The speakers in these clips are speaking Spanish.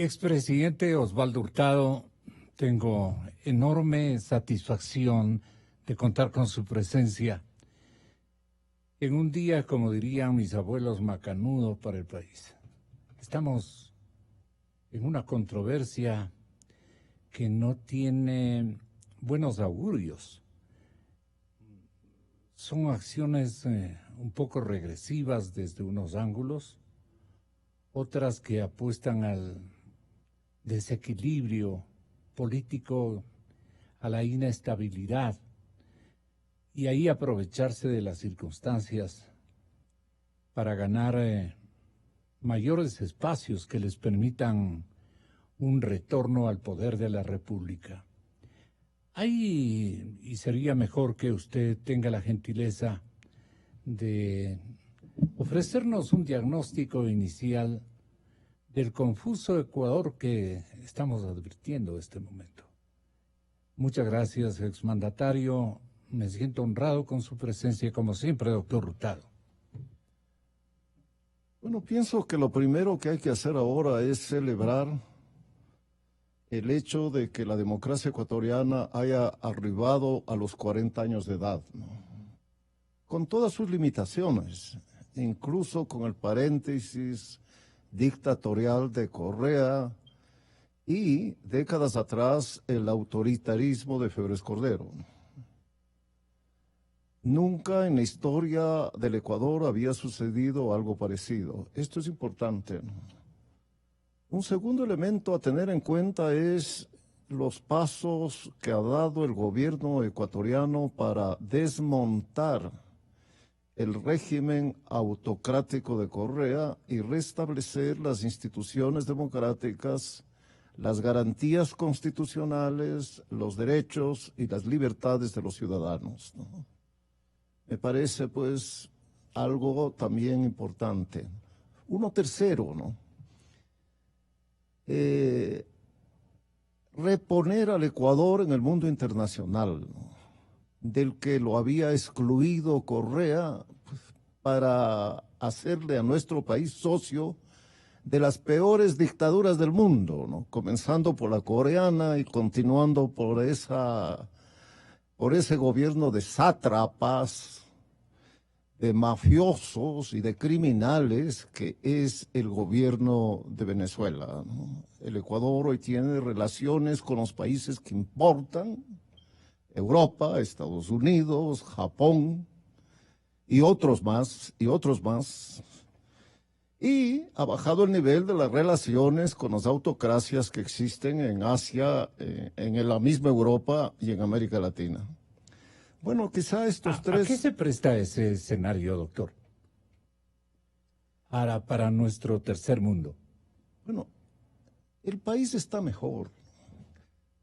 Expresidente Osvaldo Hurtado, tengo enorme satisfacción de contar con su presencia en un día, como dirían mis abuelos, macanudo para el país. Estamos en una controversia que no tiene buenos augurios. Son acciones un poco regresivas desde unos ángulos, otras que apuestan al desequilibrio político, a la inestabilidad, y ahí aprovecharse de las circunstancias para ganar mayores espacios que les permitan un retorno al poder de la República. Y sería mejor que usted tenga la gentileza de ofrecernos un diagnóstico inicial del confuso Ecuador que estamos advirtiendo en este momento. Muchas gracias, exmandatario. Me siento honrado con su presencia, como siempre, doctor Hurtado. Bueno, pienso que lo primero que hay que hacer ahora es celebrar el hecho de que la democracia ecuatoriana haya arribado a los 40 años de edad, ¿no? Con todas sus limitaciones, incluso con el paréntesis dictatorial de Correa y, décadas atrás, el autoritarismo de Febres Cordero. Nunca en la historia del Ecuador había sucedido algo parecido. Esto es importante, ¿no? Un segundo elemento a tener en cuenta es los pasos que ha dado el gobierno ecuatoriano para desmontar el régimen autocrático de Correa y restablecer las instituciones democráticas, las garantías constitucionales, los derechos y las libertades de los ciudadanos, ¿no? Me parece, pues, algo también importante. Uno tercero, ¿no? Reponer al Ecuador en el mundo internacional, ¿no?, del que lo había excluido Correa, pues, para hacerle a nuestro país socio de las peores dictaduras del mundo, ¿no?, comenzando por la coreana y continuando por ese gobierno de sátrapas, de mafiosos y de criminales que es el gobierno de Venezuela, ¿no? El Ecuador hoy tiene relaciones con los países que importan: Europa, Estados Unidos, Japón y otros más, y ha bajado el nivel de las relaciones con las autocracias que existen en Asia, en la misma Europa y en América Latina. Bueno, quizá estos tres... ¿A qué se presta ese escenario, doctor? Para nuestro tercer mundo. Bueno, el país está mejor,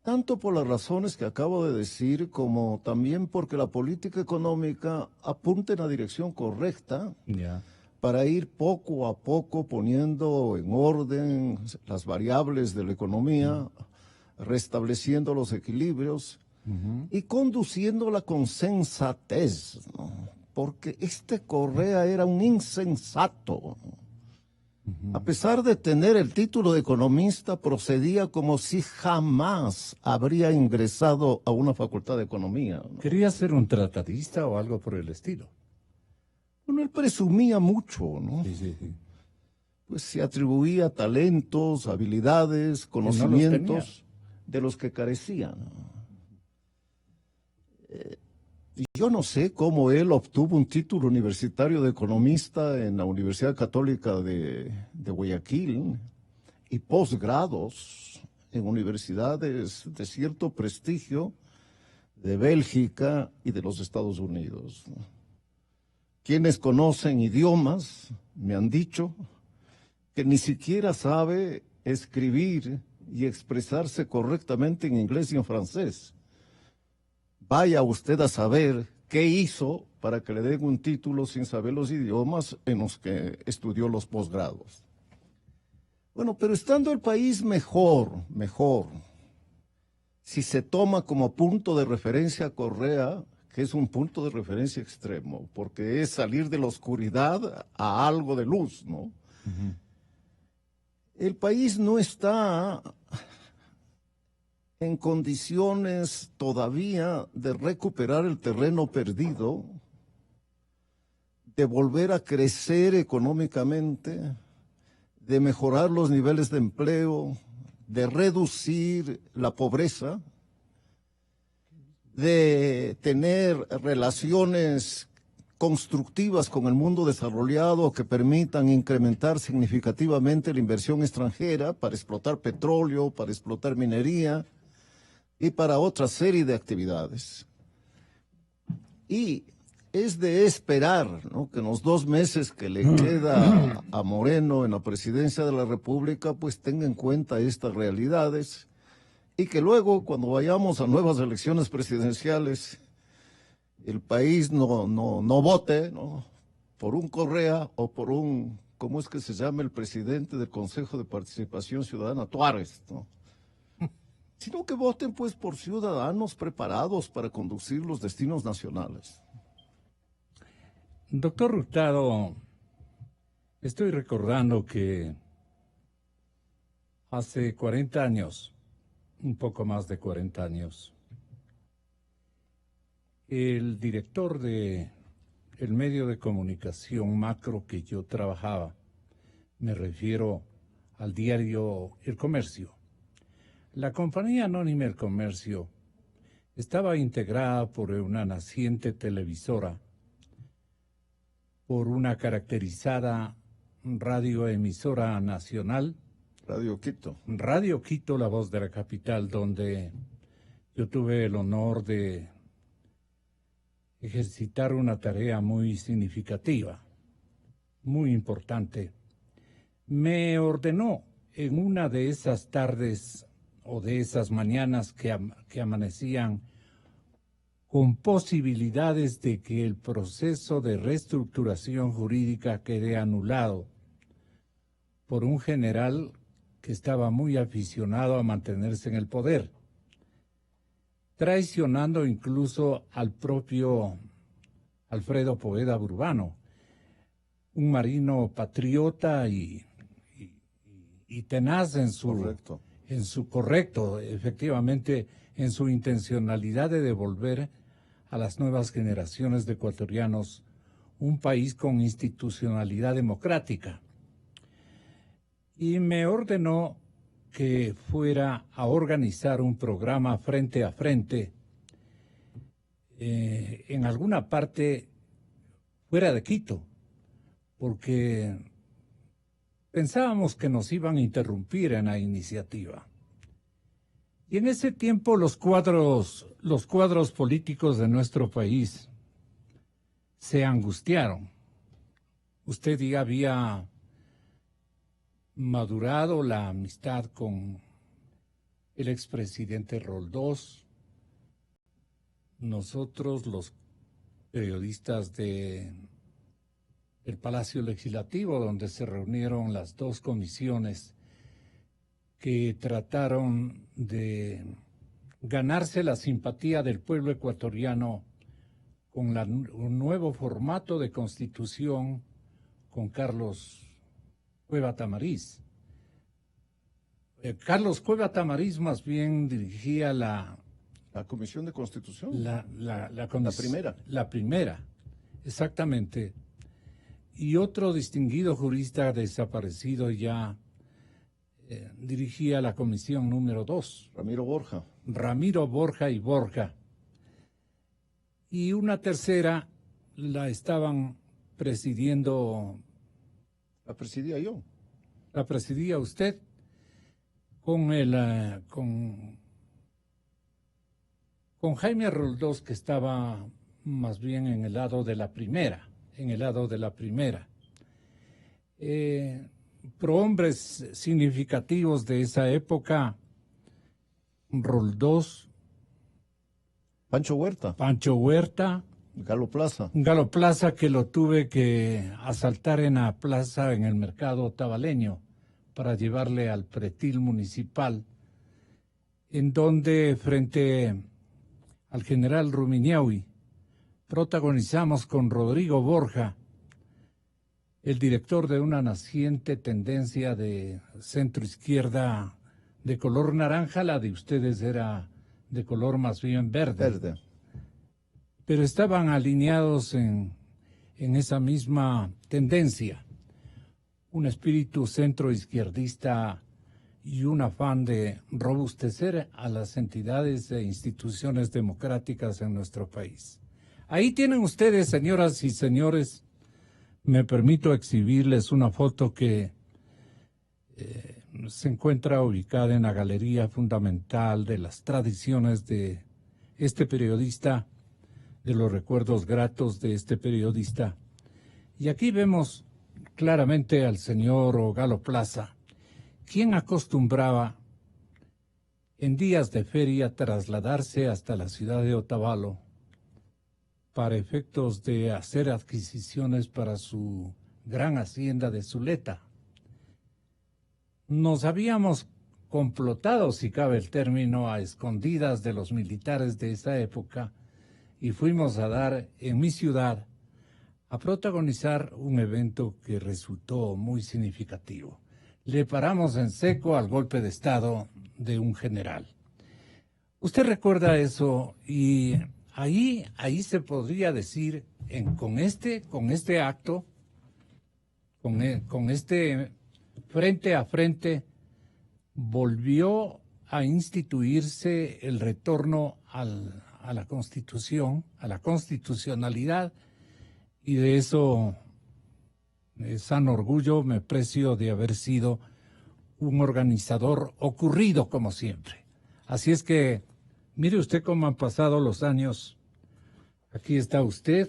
tanto por las razones que acabo de decir, como también porque la política económica apunta en la dirección correcta, para ir poco a poco poniendo en orden las variables de la economía, restableciendo los equilibrios y conduciéndola con sensatez, ¿no? Porque este Correa era un insensato. A pesar de tener el título de economista, procedía como si jamás habría ingresado a una facultad de economía, ¿no? ¿Quería ser un tratadista o algo por el estilo? Bueno, él presumía mucho, ¿no? Sí. Pues se atribuía talentos, habilidades, conocimientos de los que carecía, ¿no? Yo no sé cómo él obtuvo un título universitario de economista en la Universidad Católica de Guayaquil y posgrados en universidades de cierto prestigio de Bélgica y de los Estados Unidos. Quienes conocen idiomas me han dicho que ni siquiera sabe escribir y expresarse correctamente en inglés y en francés. Vaya usted a saber qué hizo para que le den un título sin saber los idiomas en los que estudió los posgrados. Bueno, pero estando el país mejor, si se toma como punto de referencia a Correa, que es un punto de referencia extremo, porque es salir de la oscuridad a algo de luz, ¿no? El país no está en condiciones todavía de recuperar el terreno perdido, de volver a crecer económicamente, de mejorar los niveles de empleo, de reducir la pobreza, de tener relaciones constructivas con el mundo desarrollado que permitan incrementar significativamente la inversión extranjera para explotar petróleo, para explotar minería y para otra serie de actividades. Y es de esperar, ¿no?, que en los 2 meses que le queda a Moreno en la presidencia de la República, pues tenga en cuenta estas realidades y que luego, cuando vayamos a nuevas elecciones presidenciales, el país no vote, ¿no?, por un Correa o por un, ¿cómo es que se llama el presidente del Consejo de Participación Ciudadana? Tuárez, ¿no?, sino que voten pues por ciudadanos preparados para conducir los destinos nacionales. Doctor Hurtado, estoy recordando que hace 40 años, un poco más de 40 años, el director de el medio de comunicación macro que yo trabajaba, me refiero al diario El Comercio. La compañía anónima El Comercio estaba integrada por una naciente televisora, por una caracterizada radioemisora nacional, Radio Quito. Radio Quito, la voz de la capital, donde yo tuve el honor de ejercitar una tarea muy significativa, muy importante. Me ordenó en una de esas tardes o de esas mañanas que amanecían con posibilidades de que el proceso de reestructuración jurídica quede anulado por un general que estaba muy aficionado a mantenerse en el poder, traicionando incluso al propio Alfredo Poveda Burbano, un marino patriota y tenaz en efectivamente, en su intencionalidad de devolver a las nuevas generaciones de ecuatorianos un país con institucionalidad democrática. Y me ordenó que fuera a organizar un programa frente a frente en alguna parte fuera de Quito, porque pensábamos que nos iban a interrumpir en la iniciativa. Y en ese tiempo los cuadros políticos de nuestro país se angustiaron. Usted ya había madurado la amistad con el expresidente Roldós. Nosotros, los periodistas del Palacio Legislativo, donde se reunieron las 2 comisiones que trataron de ganarse la simpatía del pueblo ecuatoriano con un nuevo formato de constitución con Carlos Cueva Tamariz. Carlos Cueva Tamariz más bien dirigía la Comisión de Constitución. La primera. La primera, exactamente. Y otro distinguido jurista desaparecido ya dirigía la comisión número 2. Ramiro Borja. Ramiro Borja y Borja. Y una tercera la estaban presidiendo. La presidía yo. La presidía usted con Jaime Roldós, que estaba más bien en el lado de la primera, prohombres significativos de esa época: Roldós, Pancho Huerta, Galo Plaza, que lo tuve que asaltar en la plaza, en el mercado tabaleño, para llevarle al pretil municipal, en donde frente al general Rumiñahui protagonizamos con Rodrigo Borja el director de una naciente tendencia de centro izquierda de color naranja, la de ustedes era de color más bien verde. Verde. Pero estaban alineados en esa misma tendencia, un espíritu centroizquierdista y un afán de robustecer a las entidades e instituciones democráticas en nuestro país. Ahí tienen ustedes, señoras y señores, me permito exhibirles una foto que se encuentra ubicada en la galería fundamental de las tradiciones de este periodista, de los recuerdos gratos de este periodista. Y aquí vemos claramente al señor Galo Plaza, quien acostumbraba en días de feria trasladarse hasta la ciudad de Otavalo para efectos de hacer adquisiciones para su gran hacienda de Zuleta. Nos habíamos complotado, si cabe el término, a escondidas de los militares de esa época y fuimos a dar en mi ciudad a protagonizar un evento que resultó muy significativo. Le paramos en seco al golpe de Estado de un general. Usted recuerda eso y ahí se podría decir, con este acto, con este frente a frente, volvió a instituirse el retorno a la Constitución, a la constitucionalidad, y de eso san orgullo me precio de haber sido un organizador ocurrido como siempre. Así es que, mire usted cómo han pasado los años. Aquí está usted,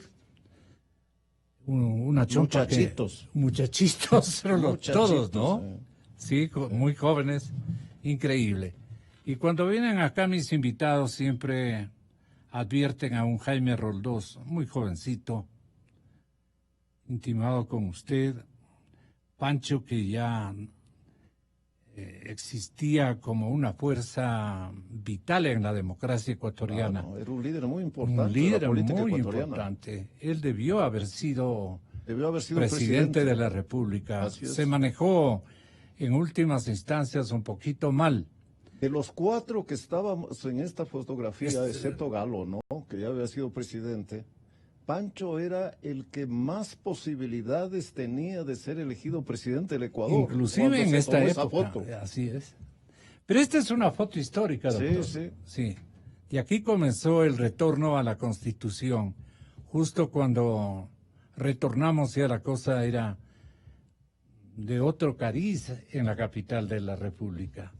una chompa Muchachitos. Muchachitos, todos, ¿no? Sí. Sí, muy jóvenes, increíble. Y cuando vienen acá mis invitados siempre advierten a un Jaime Roldós, muy jovencito, intimado con usted, Pancho, que ya existía como una fuerza vital en la democracia ecuatoriana. Claro, era un líder muy importante. Un líder de la política muy ecuatoriana. importante. Él debió haber sido presidente de la República. Así es. Se manejó en últimas instancias un poquito mal. De los 4 que estábamos en esta fotografía, excepto Galo, ¿no? Que ya había sido presidente, Pancho era el que más posibilidades tenía de ser elegido presidente del Ecuador. Inclusive en esta época. Esa foto. Así es. Pero esta es una foto histórica, doctor. Sí. Y aquí comenzó el retorno a la Constitución. Justo cuando retornamos, ya la cosa era de otro cariz en la capital de la República.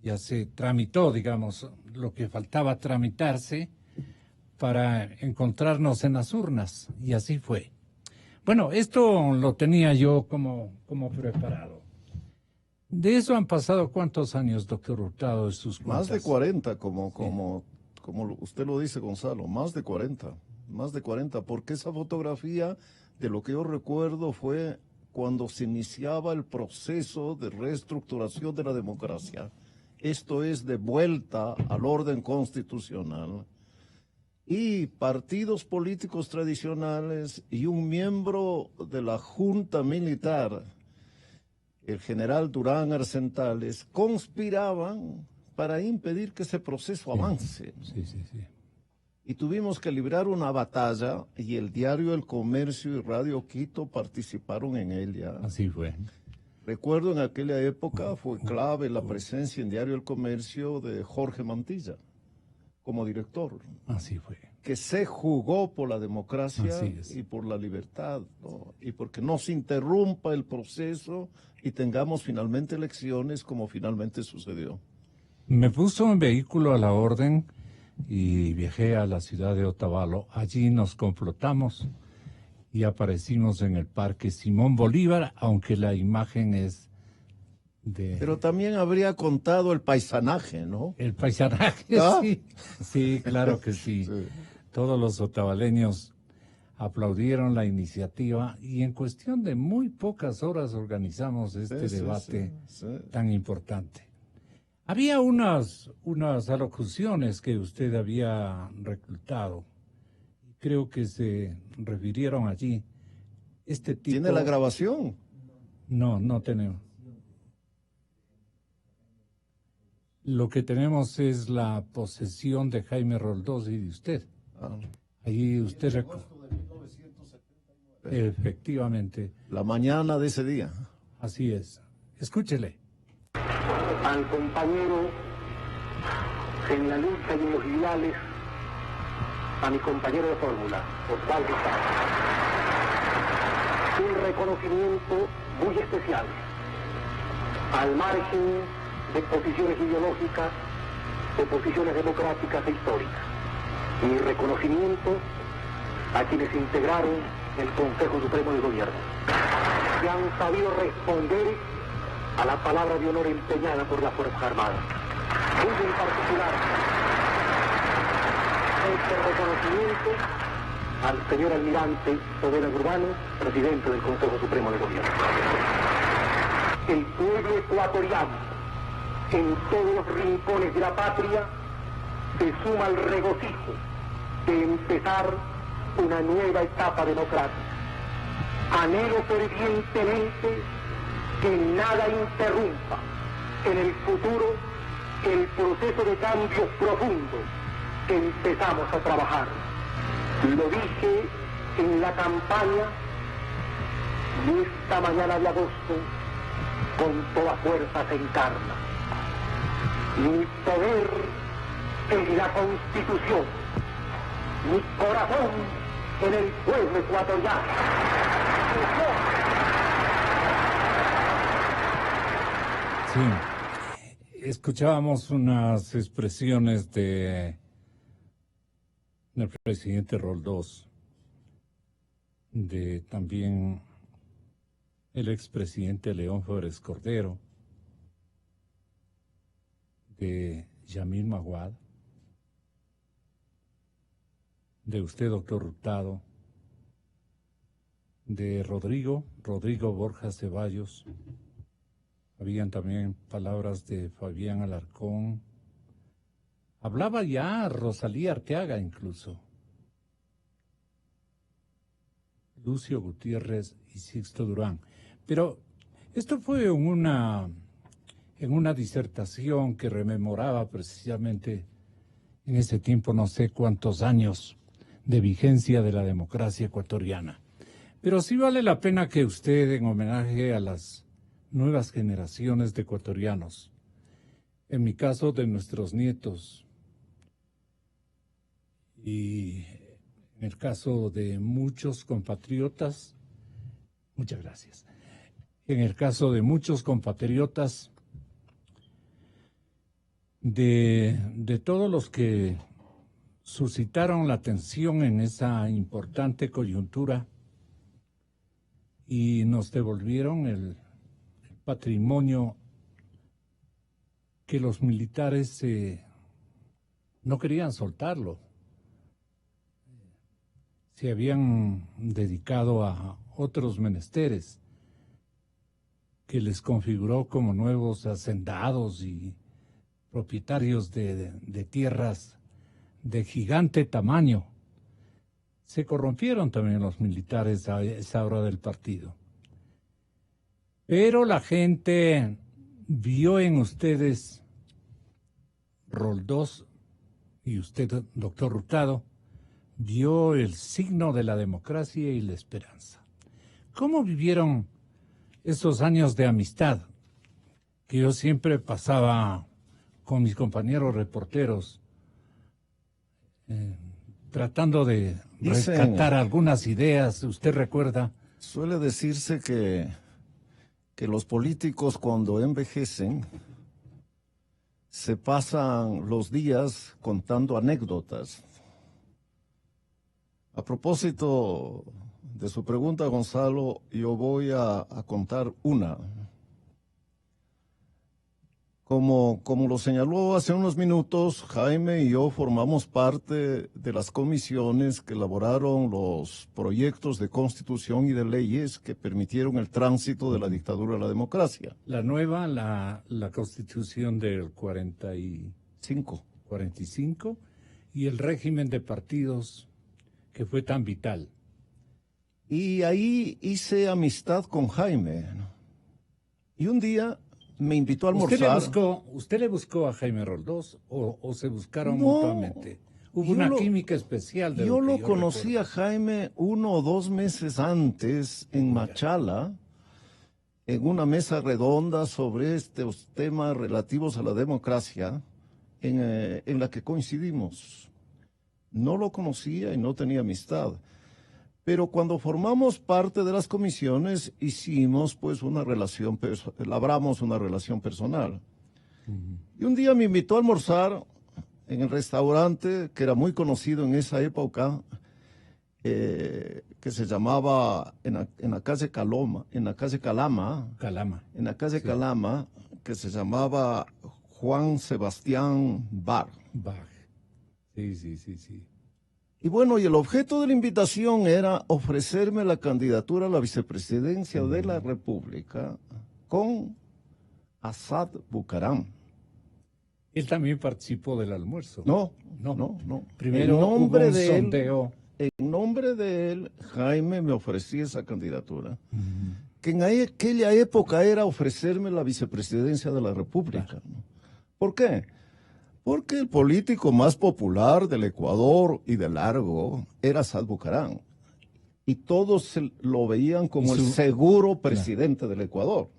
Ya se tramitó, digamos, lo que faltaba tramitarse para encontrarnos en las urnas, y así fue. Bueno, esto lo tenía yo como preparado. De eso han pasado ¿cuántos años, doctor Hurtado, de sus cuentas? Más de 40, como usted lo dice, Gonzalo, más de 40, porque esa fotografía, de lo que yo recuerdo, fue cuando se iniciaba el proceso de reestructuración de la democracia. Esto es de vuelta al orden constitucional. Y partidos políticos tradicionales y un miembro de la Junta Militar, el general Durán Arcentales, conspiraban para impedir que ese proceso avance. Sí. Y tuvimos que librar una batalla y el diario El Comercio y Radio Quito participaron en ella. Así fue. Recuerdo en aquella época fue clave la presencia en Diario El Comercio de Jorge Mantilla como director. Así fue. Que se jugó por la democracia y por la libertad, ¿no? Y porque no se interrumpa el proceso y tengamos finalmente elecciones como finalmente sucedió. Me puso un vehículo a la orden y viajé a la ciudad de Otavalo. Allí nos complotamos y aparecimos en el Parque Simón Bolívar, aunque la imagen es de... Pero también habría contado el paisanaje, ¿no? El paisanaje, ¿Ah? sí. Sí, claro que sí. Todos los otavaleños aplaudieron la iniciativa y en cuestión de muy pocas horas organizamos este debate tan importante. Había unas alocuciones que usted había reclutado, creo que se refirieron allí, Este tipo... ¿Tiene la grabación? No, no tenemos. Lo que tenemos es la posesión de Jaime Roldós y de usted. Ah. Ahí usted... Efectivamente. La mañana de ese día. Así es. Escúchele. Al compañero en la lucha y en los ideales, a mi compañero de fórmula, Osvaldo Sáenz. Un reconocimiento muy especial, al margen de posiciones ideológicas, de posiciones democráticas e históricas. Mi reconocimiento a quienes integraron el Consejo Supremo de Gobierno, que han sabido responder a la palabra de honor empeñada por las Fuerzas Armadas. Muy en particular, este reconocimiento al señor almirante Saavedra Urbano, presidente del Consejo Supremo de Gobierno. El pueblo ecuatoriano, en todos los rincones de la patria, se suma al regocijo de empezar una nueva etapa democrática. Anhelo fervientemente que nada interrumpa en el futuro el proceso de cambios profundos que empezamos a trabajar. Lo dije en la campaña y esta mañana de agosto con toda fuerza se encarna. Mi poder es la Constitución, mi corazón en el pueblo ecuatoriano. Sí, escuchábamos unas expresiones del presidente Roldós, de también el expresidente León Febres Cordero, de Yamil Maguad, de usted, doctor Hurtado, de Rodrigo Borja Ceballos. Habían también palabras de Fabián Alarcón. Hablaba ya Rosalía Arteaga incluso. Lucio Gutiérrez y Sixto Durán. Pero esto fue en una disertación que rememoraba precisamente en ese tiempo no sé cuántos años de vigencia de la democracia ecuatoriana. Pero sí vale la pena que usted, en homenaje a las nuevas generaciones de ecuatorianos, en mi caso de nuestros nietos, y en el caso de muchos compatriotas, muchas gracias, en el caso de muchos compatriotas, de todos los que suscitaron la atención en esa importante coyuntura y nos devolvieron el patrimonio que los militares no querían soltarlo. Se habían dedicado a otros menesteres que les configuró como nuevos hacendados y propietarios de tierras de gigante tamaño. Se corrompieron también los militares a esa hora del partido. Pero la gente vio en ustedes, Roldós, y usted, doctor Hurtado, vio el signo de la democracia y la esperanza. ¿Cómo vivieron esos años de amistad que yo siempre pasaba con mis compañeros reporteros, tratando de rescatar algunas ideas? ¿Usted recuerda? Suele decirse que los políticos, cuando envejecen, se pasan los días contando anécdotas. A propósito de su pregunta, Gonzalo, yo voy a contar una. Como lo señaló hace unos minutos, Jaime y yo formamos parte de las comisiones que elaboraron los proyectos de constitución y de leyes que permitieron el tránsito de la dictadura a la democracia. La nueva, la constitución del 45 y el régimen de partidos que fue tan vital. Y ahí hice amistad con Jaime. Y un día me invitó a almorzar. ¿Usted le buscó a Jaime Roldós o se buscaron No, mutuamente? Hubo una química especial de yo lo que lo yo conocí recuerdo. a Jaime 1 o 2 meses antes en Machala, en una mesa redonda sobre estos temas relativos a la democracia, en la que coincidimos. No lo conocía y no tenía amistad. Pero cuando formamos parte de las comisiones, hicimos pues una relación, labramos una relación personal. Y un día me invitó a almorzar en el restaurante que era muy conocido en esa época, que se llamaba en la calle Calama, en la calle Sí. Calama, que se llamaba Juan Sebastián Bar. Bach. Sí. Y bueno, y el objeto de la invitación era ofrecerme la candidatura a la vicepresidencia de la República con Asad Bucaram. Él también participó del almuerzo. No. Primero hubo un sondeo. En nombre de él, Jaime me ofrecía esa candidatura, que en aquella época era ofrecerme la vicepresidencia de la República. ¿No? ¿Por qué? Porque el político más popular del Ecuador y de largo era Asad Bucaram. Y todos lo veían como el seguro presidente del Ecuador,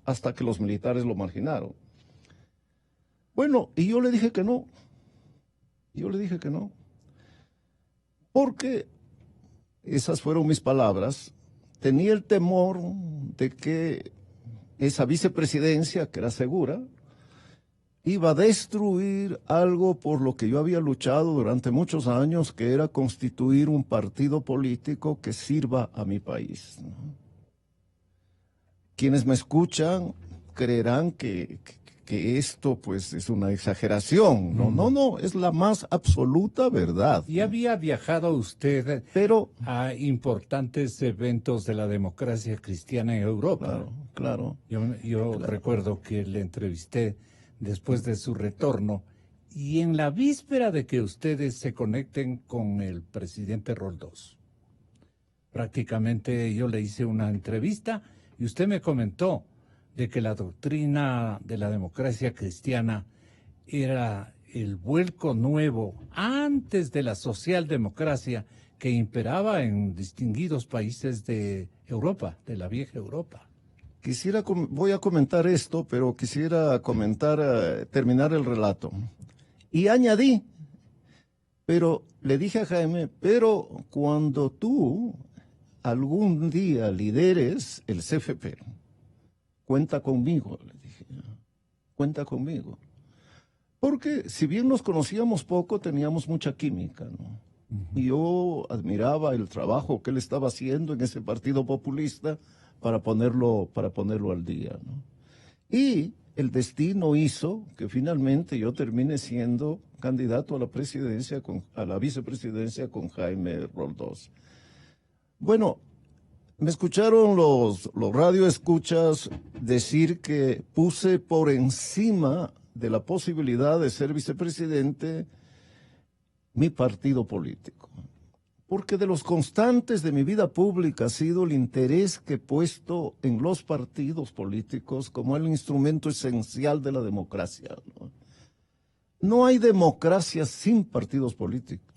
hasta que los militares lo marginaron. Bueno, y yo le dije que no. Porque, esas fueron mis palabras, tenía el temor de que esa vicepresidencia, que era segura, iba a destruir algo por lo que yo había luchado durante muchos años, que era constituir un partido político que sirva a mi país, ¿no? Quienes me escuchan creerán que esto pues es una exageración. No, es la más absoluta verdad. Y había viajado usted a importantes eventos de la democracia cristiana en Europa. Claro. Yo recuerdo que le entrevisté después de su retorno y en la víspera de que ustedes se conecten con el presidente Roldós. Prácticamente yo le hice una entrevista y usted me comentó de que la doctrina de la democracia cristiana era el vuelco nuevo antes de la socialdemocracia que imperaba en distinguidos países de Europa, de la vieja Europa. Voy a comentar esto, pero quisiera terminar el relato. Y añadí, pero le dije a Jaime, pero cuando tú algún día lideres el CFP, cuenta conmigo, le dije, cuenta conmigo. Porque si bien nos conocíamos poco, teníamos mucha química, ¿no? Y yo admiraba el trabajo que él estaba haciendo en ese partido populista para ponerlo al día, ¿no? Y el destino hizo que finalmente yo termine siendo candidato a la presidencia, a la vicepresidencia con Jaime Roldós. Bueno, me escucharon los radioescuchas decir que puse por encima de la posibilidad de ser vicepresidente mi partido político. Porque de los constantes de mi vida pública ha sido el interés que he puesto en los partidos políticos como el instrumento esencial de la democracia, ¿no? No hay democracia sin partidos políticos.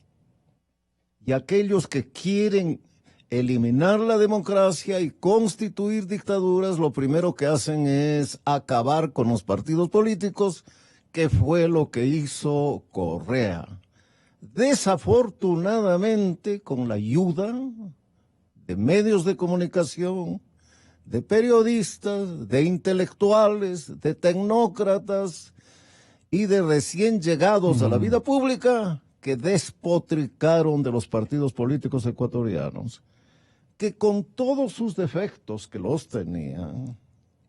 Y aquellos que quieren eliminar la democracia y constituir dictaduras, lo primero que hacen es acabar con los partidos políticos, que fue lo que hizo Correa. Desafortunadamente, con la ayuda de medios de comunicación, de periodistas, de intelectuales, de tecnócratas y de recién llegados a la vida pública, que despotricaron de los partidos políticos ecuatorianos, que con todos sus defectos que los tenían,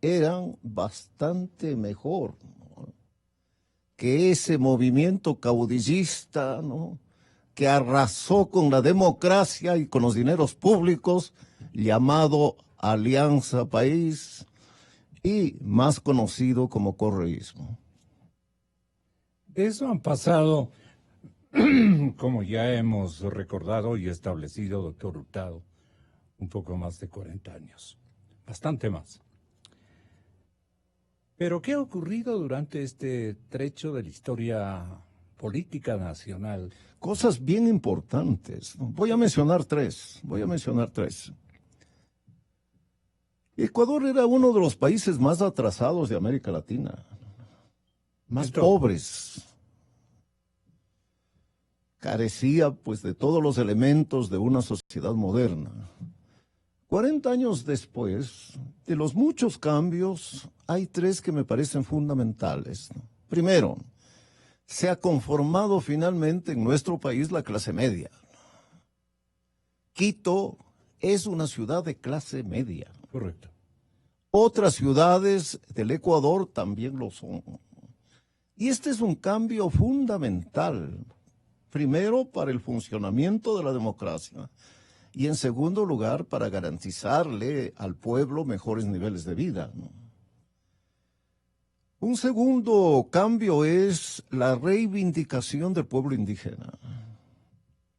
eran bastante mejor, ¿no?, que ese movimiento caudillista, ¿no?, que arrasó con la democracia y con los dineros públicos, llamado Alianza País, y más conocido como correísmo. De eso han pasado, como ya hemos recordado y establecido, doctor Hurtado, un poco más de 40 años, bastante más. Pero ¿qué ha ocurrido durante este trecho de la historia política nacional? Cosas bien importantes. Voy a mencionar tres. Ecuador era uno de los países más atrasados de América Latina, más pobres. Carecía pues de todos los elementos de una sociedad moderna. 40 años después, de los muchos cambios, hay tres que me parecen fundamentales. Primero, se ha conformado finalmente en nuestro país la clase media. Quito es una ciudad de clase media. Correcto. Otras ciudades del Ecuador también lo son. Y este es un cambio fundamental. Primero, para el funcionamiento de la democracia. Y en segundo lugar, para garantizarle al pueblo mejores niveles de vida, ¿no? Un segundo cambio es la reivindicación del pueblo indígena.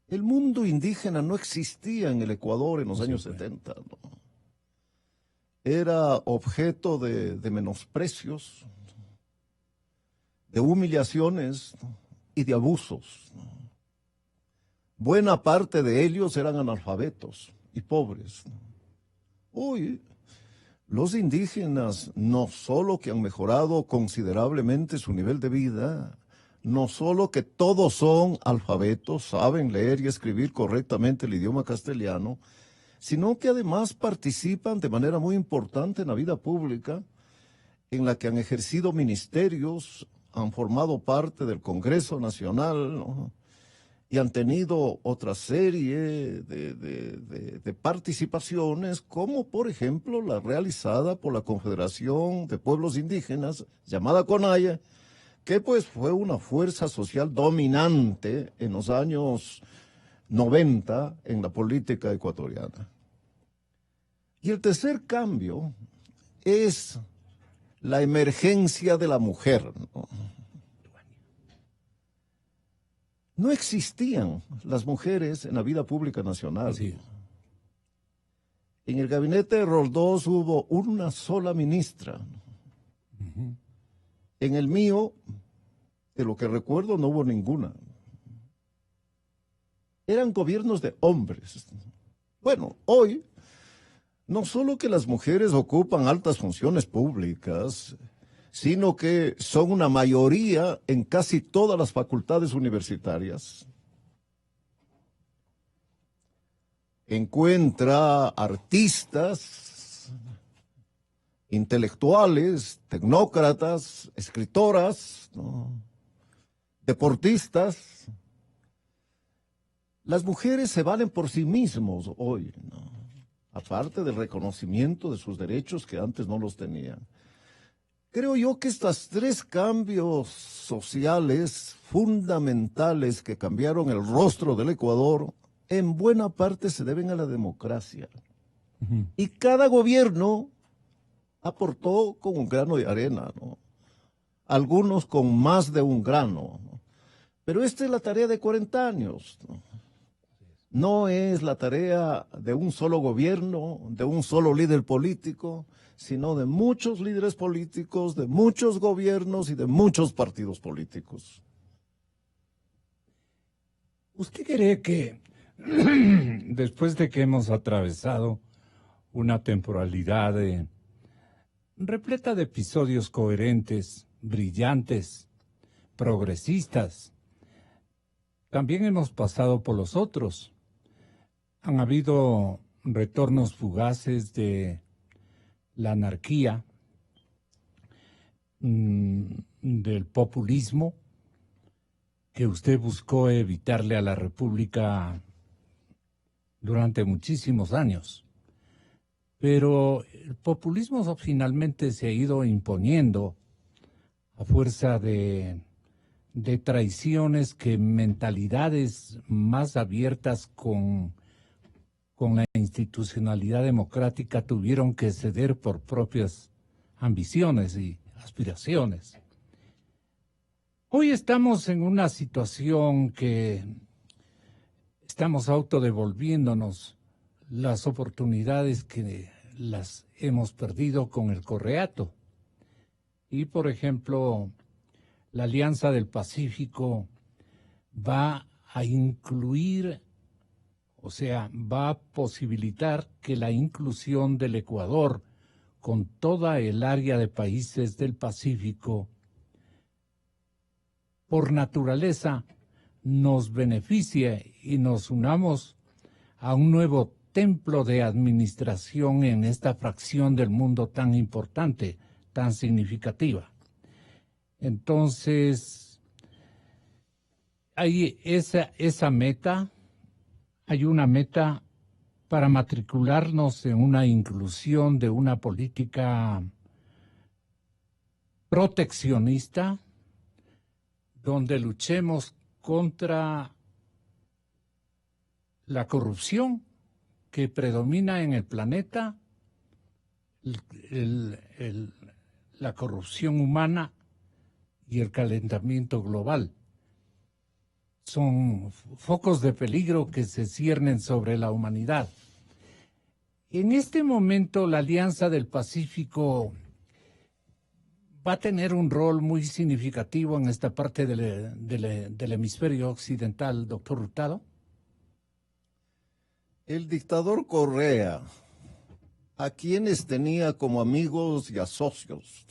El mundo indígena no existía en el Ecuador en los años 70, ¿no? Era objeto de menosprecios, de humillaciones, ¿no? Y de abusos, ¿no? Buena parte de ellos eran analfabetos y pobres, ¿no? Hoy, los indígenas no solo que han mejorado considerablemente su nivel de vida, no solo que todos son alfabetos, saben leer y escribir correctamente el idioma castellano, sino que además participan de manera muy importante en la vida pública, en la que han ejercido ministerios, han formado parte del Congreso Nacional, ¿no? Y han tenido otra serie de participaciones, como por ejemplo la realizada por la Confederación de Pueblos Indígenas, llamada CONAIE, que pues fue una fuerza social dominante en los años 90 en la política ecuatoriana. Y el tercer cambio es la emergencia de la mujer, ¿no? No existían las mujeres en la vida pública nacional. Así es. En el gabinete de Roldós hubo una sola ministra. En el mío, de lo que recuerdo, no hubo ninguna. Eran gobiernos de hombres. Bueno, hoy, no solo que las mujeres ocupan altas funciones públicas, sino que son una mayoría en casi todas las facultades universitarias. Encuentra artistas, intelectuales, tecnócratas, escritoras, ¿no? Deportistas. Las mujeres se valen por sí mismos hoy, ¿no? Aparte del reconocimiento de sus derechos que antes no los tenían. Creo yo que estos tres cambios sociales fundamentales que cambiaron el rostro del Ecuador, en buena parte se deben a la democracia. Y cada gobierno aportó con un grano de arena, ¿no? Algunos con más de un grano, ¿no? Pero esta es la tarea de 40 años, ¿no? No es la tarea de un solo gobierno, de un solo líder político, sino de muchos líderes políticos, de muchos gobiernos y de muchos partidos políticos. ¿Usted cree que después de que hemos atravesado una temporalidad repleta de episodios coherentes, brillantes, progresistas, también hemos pasado por los otros? Han habido retornos fugaces de la anarquía, del populismo, que usted buscó evitarle a la República durante muchísimos años. Pero el populismo finalmente se ha ido imponiendo a fuerza de traiciones que mentalidades más abiertas con la institucionalidad democrática tuvieron que ceder por propias ambiciones y aspiraciones. Hoy estamos en una situación que estamos autodevolviéndonos las oportunidades que las hemos perdido con el Correato. Y, por ejemplo, la Alianza del Pacífico va a incluir, o sea, va a posibilitar que la inclusión del Ecuador con toda el área de países del Pacífico, por naturaleza, nos beneficie y nos unamos a un nuevo templo de administración en esta fracción del mundo tan importante, tan significativa. Entonces, hay esa meta, hay una meta para matricularnos en una inclusión de una política proteccionista, donde luchemos contra la corrupción que predomina en el planeta, la corrupción humana y el calentamiento global. Son focos de peligro que se ciernen sobre la humanidad. En este momento, la Alianza del Pacífico va a tener un rol muy significativo en esta parte del hemisferio occidental, doctor Hurtado. El dictador Correa, a quienes tenía como amigos y a socios,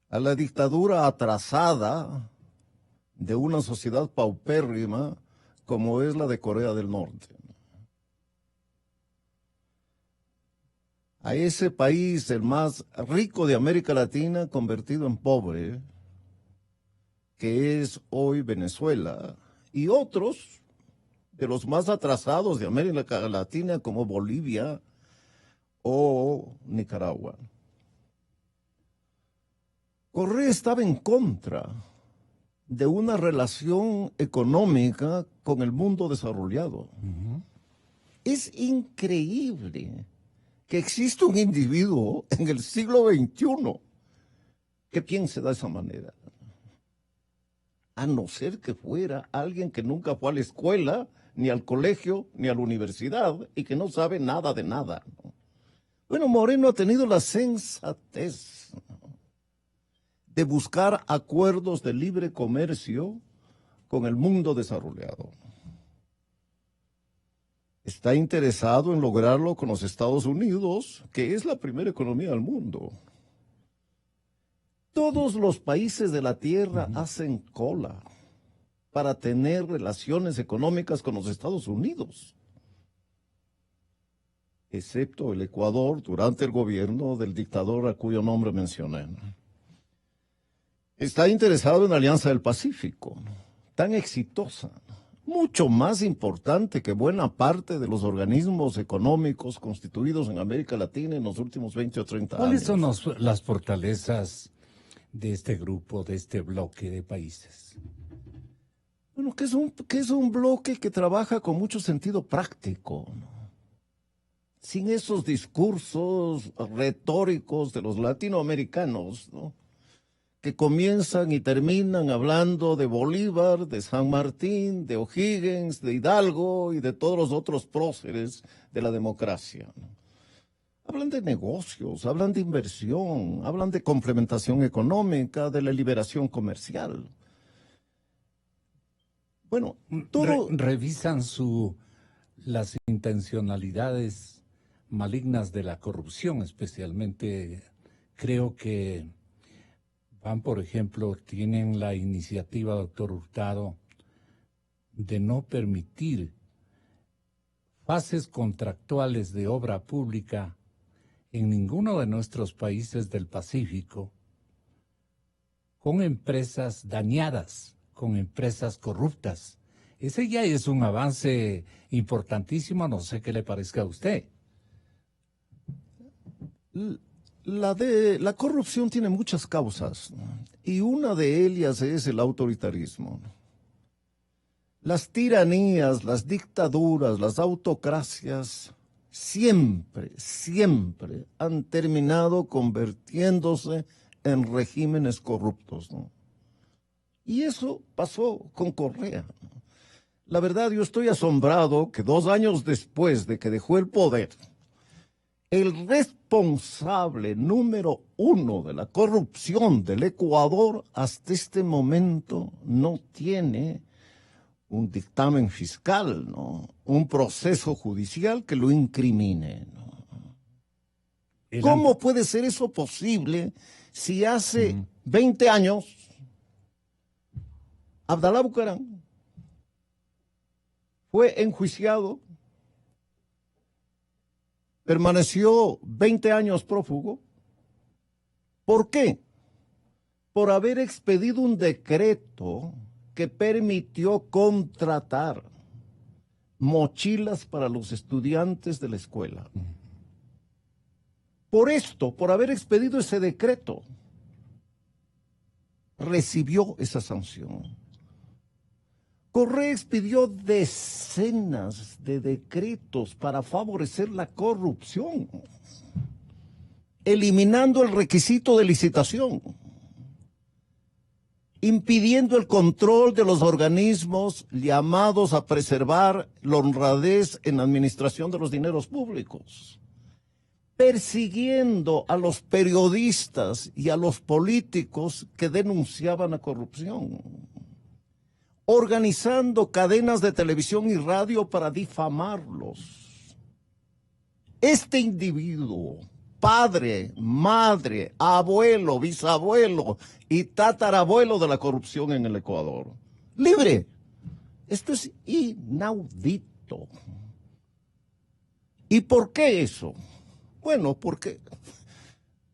a la dictadura atrasada de una sociedad paupérrima como es la de Corea del Norte, a ese país, el más rico de América Latina, convertido en pobre, que es hoy Venezuela, y otros de los más atrasados de América Latina, como Bolivia o Nicaragua. Correa estaba en contra de una relación económica con el mundo desarrollado. Es increíble que exista un individuo en el siglo XXI que piense de esa manera, a no ser que fuera alguien que nunca fue a la escuela, ni al colegio, ni a la universidad, y que no sabe nada de nada. Bueno, Moreno ha tenido la sensatez de buscar acuerdos de libre comercio con el mundo desarrollado. Está interesado en lograrlo con los Estados Unidos, que es la primera economía del mundo. Todos los países de la Tierra hacen cola para tener relaciones económicas con los Estados Unidos, excepto el Ecuador durante el gobierno del dictador a cuyo nombre mencioné. Está interesado en la Alianza del Pacífico, tan exitosa, mucho más importante que buena parte de los organismos económicos constituidos en América Latina en los últimos 20 o 30 años. ¿Cuáles son las fortalezas de este grupo, de este bloque de países? Bueno, que es un bloque que trabaja con mucho sentido práctico, ¿no? Sin esos discursos retóricos de los latinoamericanos, ¿no?, que comienzan y terminan hablando de Bolívar, de San Martín, de O'Higgins, de Hidalgo y de todos los otros próceres de la democracia, ¿no? Hablan de negocios, hablan de inversión, hablan de complementación económica, de la liberación comercial. Bueno, todo... revisan las intencionalidades malignas de la corrupción, especialmente creo que van, por ejemplo, tienen la iniciativa, doctor Hurtado, de no permitir fases contractuales de obra pública en ninguno de nuestros países del Pacífico con empresas dañadas, con empresas corruptas. Ese ya es un avance importantísimo, no sé qué le parezca a usted. La corrupción tiene muchas causas, ¿no?, y una de ellas es el autoritarismo. Las tiranías, las dictaduras, las autocracias siempre han terminado convirtiéndose en regímenes corruptos, ¿no? Y eso pasó con Correa, ¿no? La verdad, yo estoy asombrado que 2 años después de que dejó el poder, el responsable número 1 de la corrupción del Ecuador hasta este momento no tiene un dictamen fiscal, ¿no? Un proceso judicial que lo incrimine, ¿no? ¿Cómo puede ser eso posible si hace 20 años Abdalá Bucaram fue enjuiciado, permaneció 20 años prófugo? ¿Por qué? Por haber expedido un decreto que permitió contratar mochilas para los estudiantes de la escuela. Por esto, por haber expedido ese decreto, recibió esa sanción. Correa expidió decenas de decretos para favorecer la corrupción, eliminando el requisito de licitación, impidiendo el control de los organismos llamados a preservar la honradez en la administración de los dineros públicos, persiguiendo a los periodistas y a los políticos que denunciaban la corrupción, organizando cadenas de televisión y radio para difamarlos. Este individuo, padre, madre, abuelo, bisabuelo y tatarabuelo de la corrupción en el Ecuador, libre. Esto es inaudito. ¿Y por qué eso? Bueno, porque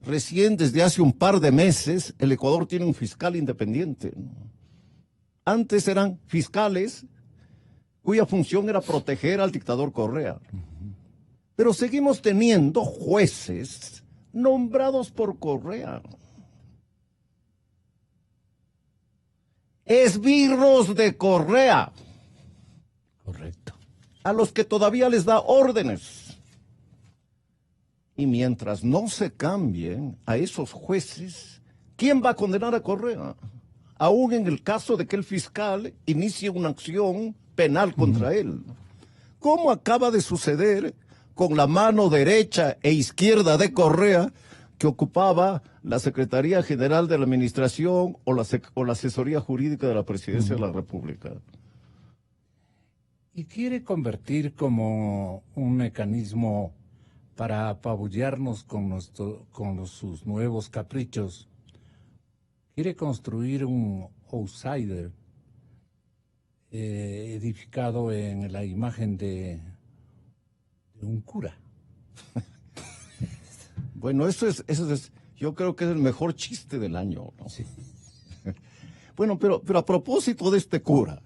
recién desde hace un par de meses el Ecuador tiene un fiscal independiente. Antes eran fiscales cuya función era proteger al dictador Correa. Pero seguimos teniendo jueces nombrados por Correa. Esbirros de Correa. Correcto. A los que todavía les da órdenes. Y mientras no se cambien a esos jueces, ¿quién va a condenar a Correa? Aún en el caso de que el fiscal inicie una acción penal contra él. ¿Cómo acaba de suceder con la mano derecha e izquierda de Correa, que ocupaba la Secretaría General de la Administración o la Asesoría Jurídica de la Presidencia de la República? Y quiere convertir como un mecanismo para apabullarnos con sus nuevos caprichos. Quiere construir un outsider edificado en la imagen de un cura. Bueno, eso es, yo creo que es el mejor chiste del año, ¿no? Sí. Bueno, pero a propósito de este cura,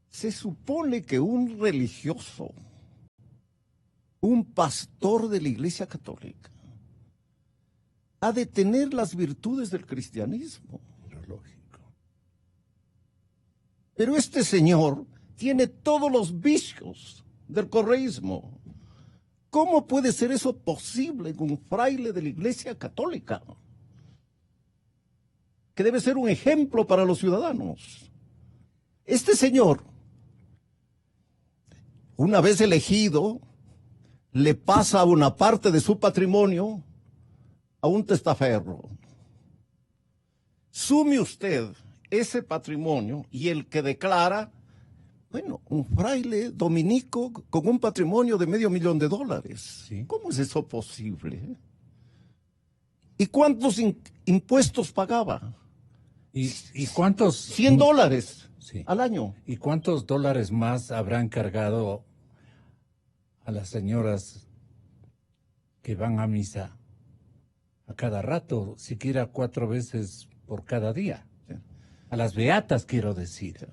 se supone que un religioso, un pastor de la Iglesia Católica, ha de tener las virtudes del cristianismo. Lógico. Pero este señor tiene todos los vicios del correísmo. ¿Cómo puede ser eso posible en un fraile de la Iglesia Católica? Que debe ser un ejemplo para los ciudadanos. Este señor, una vez elegido, le pasa una parte de su patrimonio a un testaferro. Sume usted ese patrimonio y el que declara, bueno, un fraile dominico con un patrimonio de $500,000. Sí. ¿Cómo es eso posible? ¿Y cuántos impuestos pagaba? ¿Y cuántos? $100 Sí. al año. ¿Y cuántos dólares más habrán cargado a las señoras que van a misa a cada rato, siquiera 4 veces por cada día? A las beatas, quiero decir.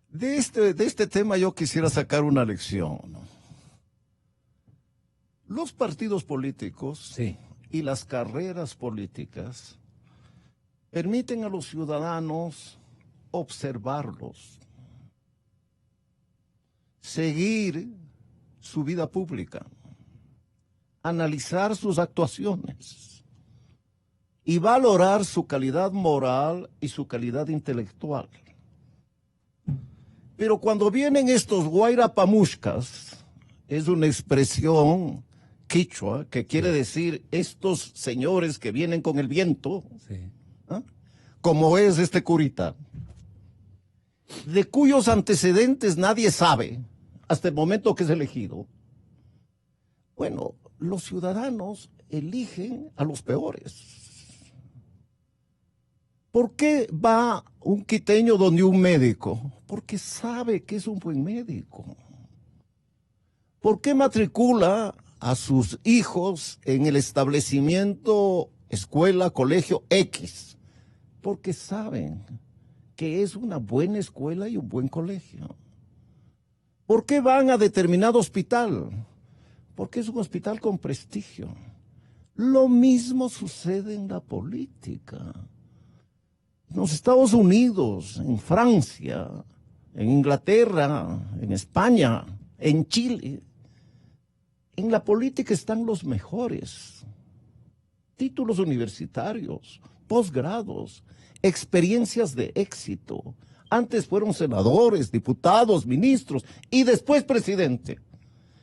De este tema yo quisiera sacar una lección, ¿no? Los partidos políticos Sí. y las carreras políticas permiten a los ciudadanos observarlos, seguir su vida pública, analizar sus actuaciones y valorar su calidad moral y su calidad intelectual. Pero cuando vienen estos guairapamushkas, es una expresión quichua que quiere decir estos señores que vienen con el viento, Sí. ¿ah? Como es este curita, de cuyos antecedentes nadie sabe hasta el momento que es elegido. Bueno, los ciudadanos eligen a los peores. ¿Por qué va un quiteño donde un médico? Porque sabe que es un buen médico. ¿Por qué matricula a sus hijos en el establecimiento, escuela, colegio X? Porque saben que es una buena escuela y un buen colegio. ¿Por qué van a determinado hospital? Porque es un hospital con prestigio. Lo mismo sucede en la política. En los Estados Unidos, en Francia, en Inglaterra, en España, en Chile. En la política están los mejores. Títulos universitarios, posgrados, experiencias de éxito. Antes fueron senadores, diputados, ministros y después presidente.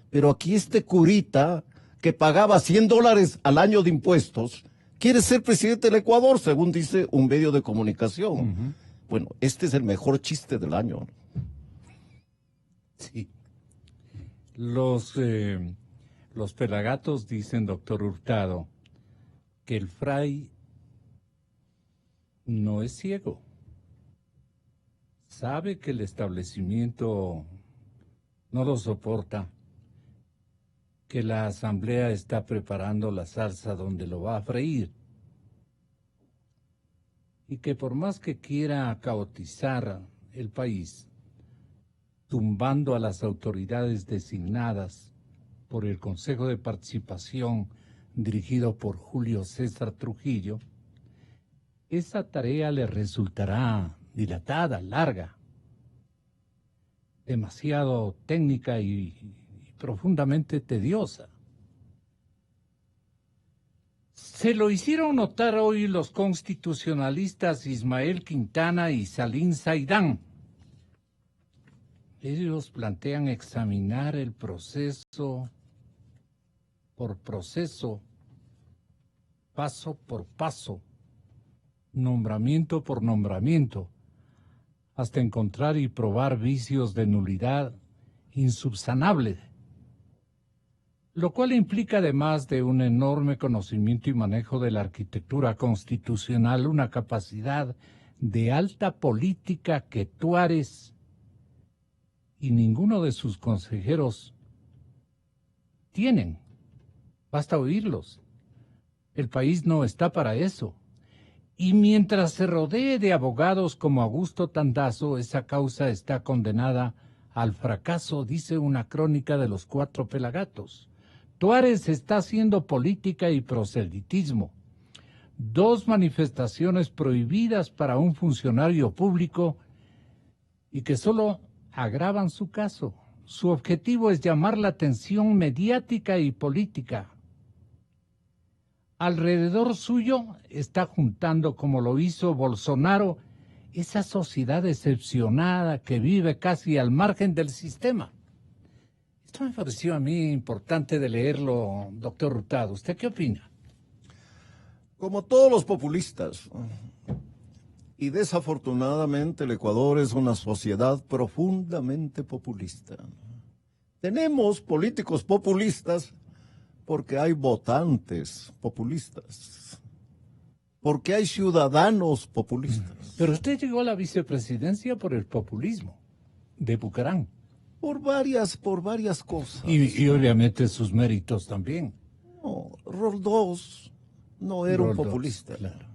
Pero aquí este curita que pagaba $100 al año de impuestos quiere ser presidente del Ecuador, según dice un medio de comunicación. Bueno, este es el mejor chiste del año. Sí. Los pelagatos dicen, doctor Hurtado, que el fray no es ciego. Sabe que el establecimiento no lo soporta, que la asamblea está preparando la salsa donde lo va a freír, y que por más que quiera caotizar el país, tumbando a las autoridades designadas por el Consejo de Participación dirigido por Julio César Trujillo, esa tarea le resultará dilatada, larga, demasiado técnica y profundamente tediosa. Se lo hicieron notar hoy los constitucionalistas Ismael Quintana y Salim Saidán. Ellos plantean examinar el proceso por proceso, paso por paso, nombramiento por nombramiento, hasta encontrar y probar vicios de nulidad insubsanables, lo cual implica, además de un enorme conocimiento y manejo de la arquitectura constitucional, una capacidad de alta política que Tuárez y ninguno de sus consejeros tienen. Basta oírlos. El país no está para eso. Y mientras se rodee de abogados como Augusto Tandazo, esa causa está condenada al fracaso, dice una crónica de los 4 pelagatos. Tuárez está haciendo política y proselitismo. 2 manifestaciones prohibidas para un funcionario público y que solo agravan su caso. Su objetivo es llamar la atención mediática y política. Alrededor suyo está juntando, como lo hizo Bolsonaro, esa sociedad decepcionada que vive casi al margen del sistema. Esto me pareció a mí importante de leerlo, doctor Hurtado. ¿Usted qué opina? Como todos los populistas, y desafortunadamente el Ecuador es una sociedad profundamente populista. Tenemos políticos populistas porque hay votantes populistas, porque hay ciudadanos populistas. Pero usted llegó a la vicepresidencia por el populismo de Bucaram. Por varias cosas. Y obviamente sus méritos también. No, Roldós no era un populista. Claro.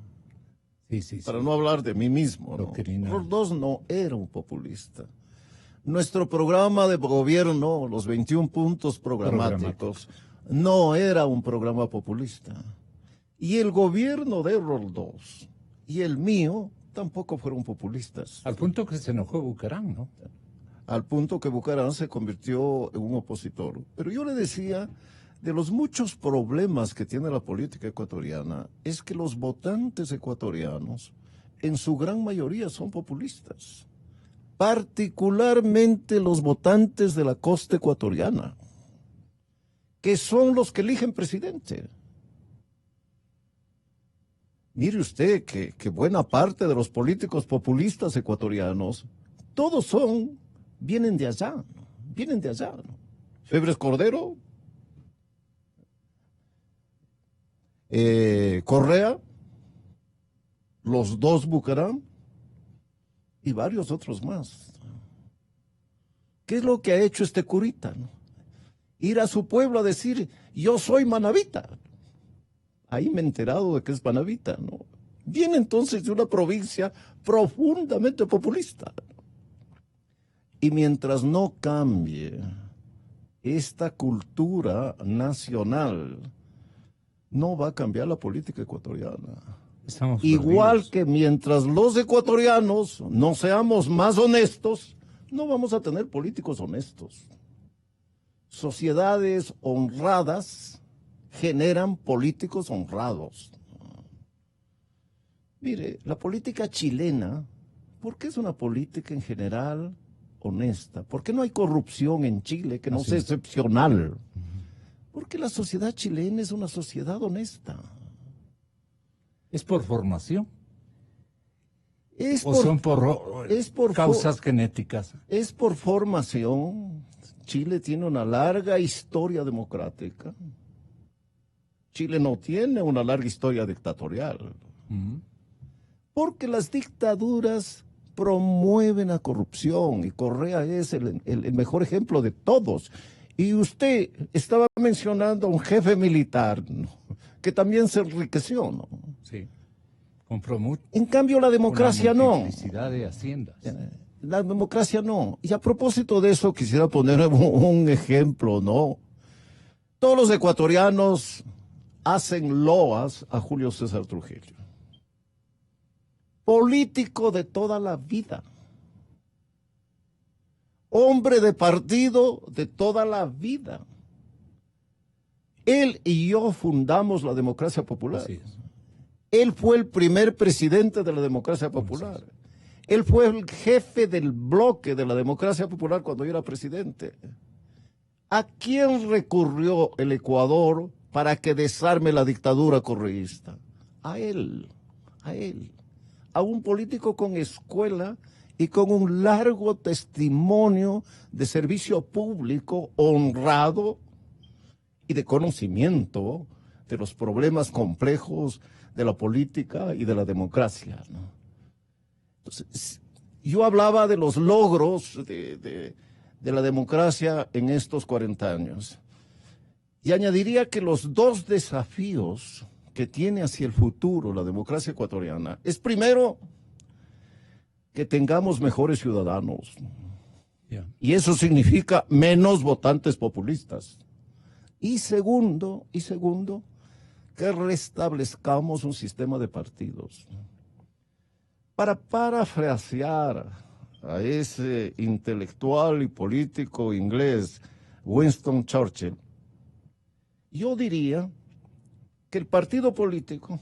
Sí. Para no hablar de mí mismo, ¿no? Roldós no era un populista. Nuestro programa de gobierno, los 21 puntos programáticos, no era un programa populista. Y el gobierno de Roldós y el mío tampoco fueron populistas. Al punto que se enojó Bucaram, ¿no? Al punto que Bucaram se convirtió en un opositor. Pero yo le decía, de los muchos problemas que tiene la política ecuatoriana, es que los votantes ecuatorianos, en su gran mayoría, son populistas. particularmente los votantes de la costa ecuatoriana, que son los que eligen presidente. Mire usted que buena parte de los políticos populistas ecuatorianos, todos vienen de allá, ¿no? Vienen de allá, ¿no? Febres Cordero, Correa, los dos Bucaram y varios otros más. ¿Qué es lo que ha hecho este curita, no? Ir a su pueblo a decir, yo soy manabita. Ahí me he enterado de que es manabita, ¿no? Viene entonces de una provincia profundamente populista. Y mientras no cambie esta cultura nacional, no va a cambiar la política ecuatoriana. Estamos Igual perdidos. que mientras los ecuatorianos no seamos más honestos, no vamos a tener políticos honestos. Sociedades honradas generan políticos honrados. Mire, la política chilena, ¿por qué es una política en general honesta? ¿Por qué no hay corrupción en Chile que no Así sea es. excepcional? Porque la sociedad chilena es una sociedad honesta. ¿Es por formación? Es ¿O son por es por causas genéticas? Es por formación. Chile tiene una larga historia democrática. Chile no tiene una larga historia dictatorial. Porque las dictaduras promueven la corrupción y Correa es el mejor ejemplo de todos. Y usted estaba mencionando a un jefe militar, ¿no?, que también se enriqueció, ¿no? Sí. Compró mucho. En cambio, la democracia Una no. multiplicidad de haciendas. La democracia no. Y a propósito de eso, quisiera poner un ejemplo, ¿no? Todos los ecuatorianos hacen loas a Julio César Trujillo. Político de toda la vida. Hombre de partido de toda la vida. Él y yo fundamos la democracia popular. Así es. Él fue el primer presidente de la democracia popular. Él fue el jefe del bloque de la democracia popular cuando yo era presidente. ¿A quién recurrió el Ecuador para que desarme la dictadura correísta? A él, a un político con escuela y con un largo testimonio de servicio público honrado y de conocimiento de los problemas complejos de la política y de la democracia, ¿no? Entonces, yo hablaba de los logros de la democracia en estos 40 años. Y añadiría que los dos desafíos que tiene hacia el futuro la democracia ecuatoriana es, primero, que tengamos mejores ciudadanos. Yeah. Y eso significa menos votantes populistas. Y segundo, que restablezcamos un sistema de partidos. Para parafrasear a ese intelectual y político inglés, Winston Churchill, yo diría que el partido político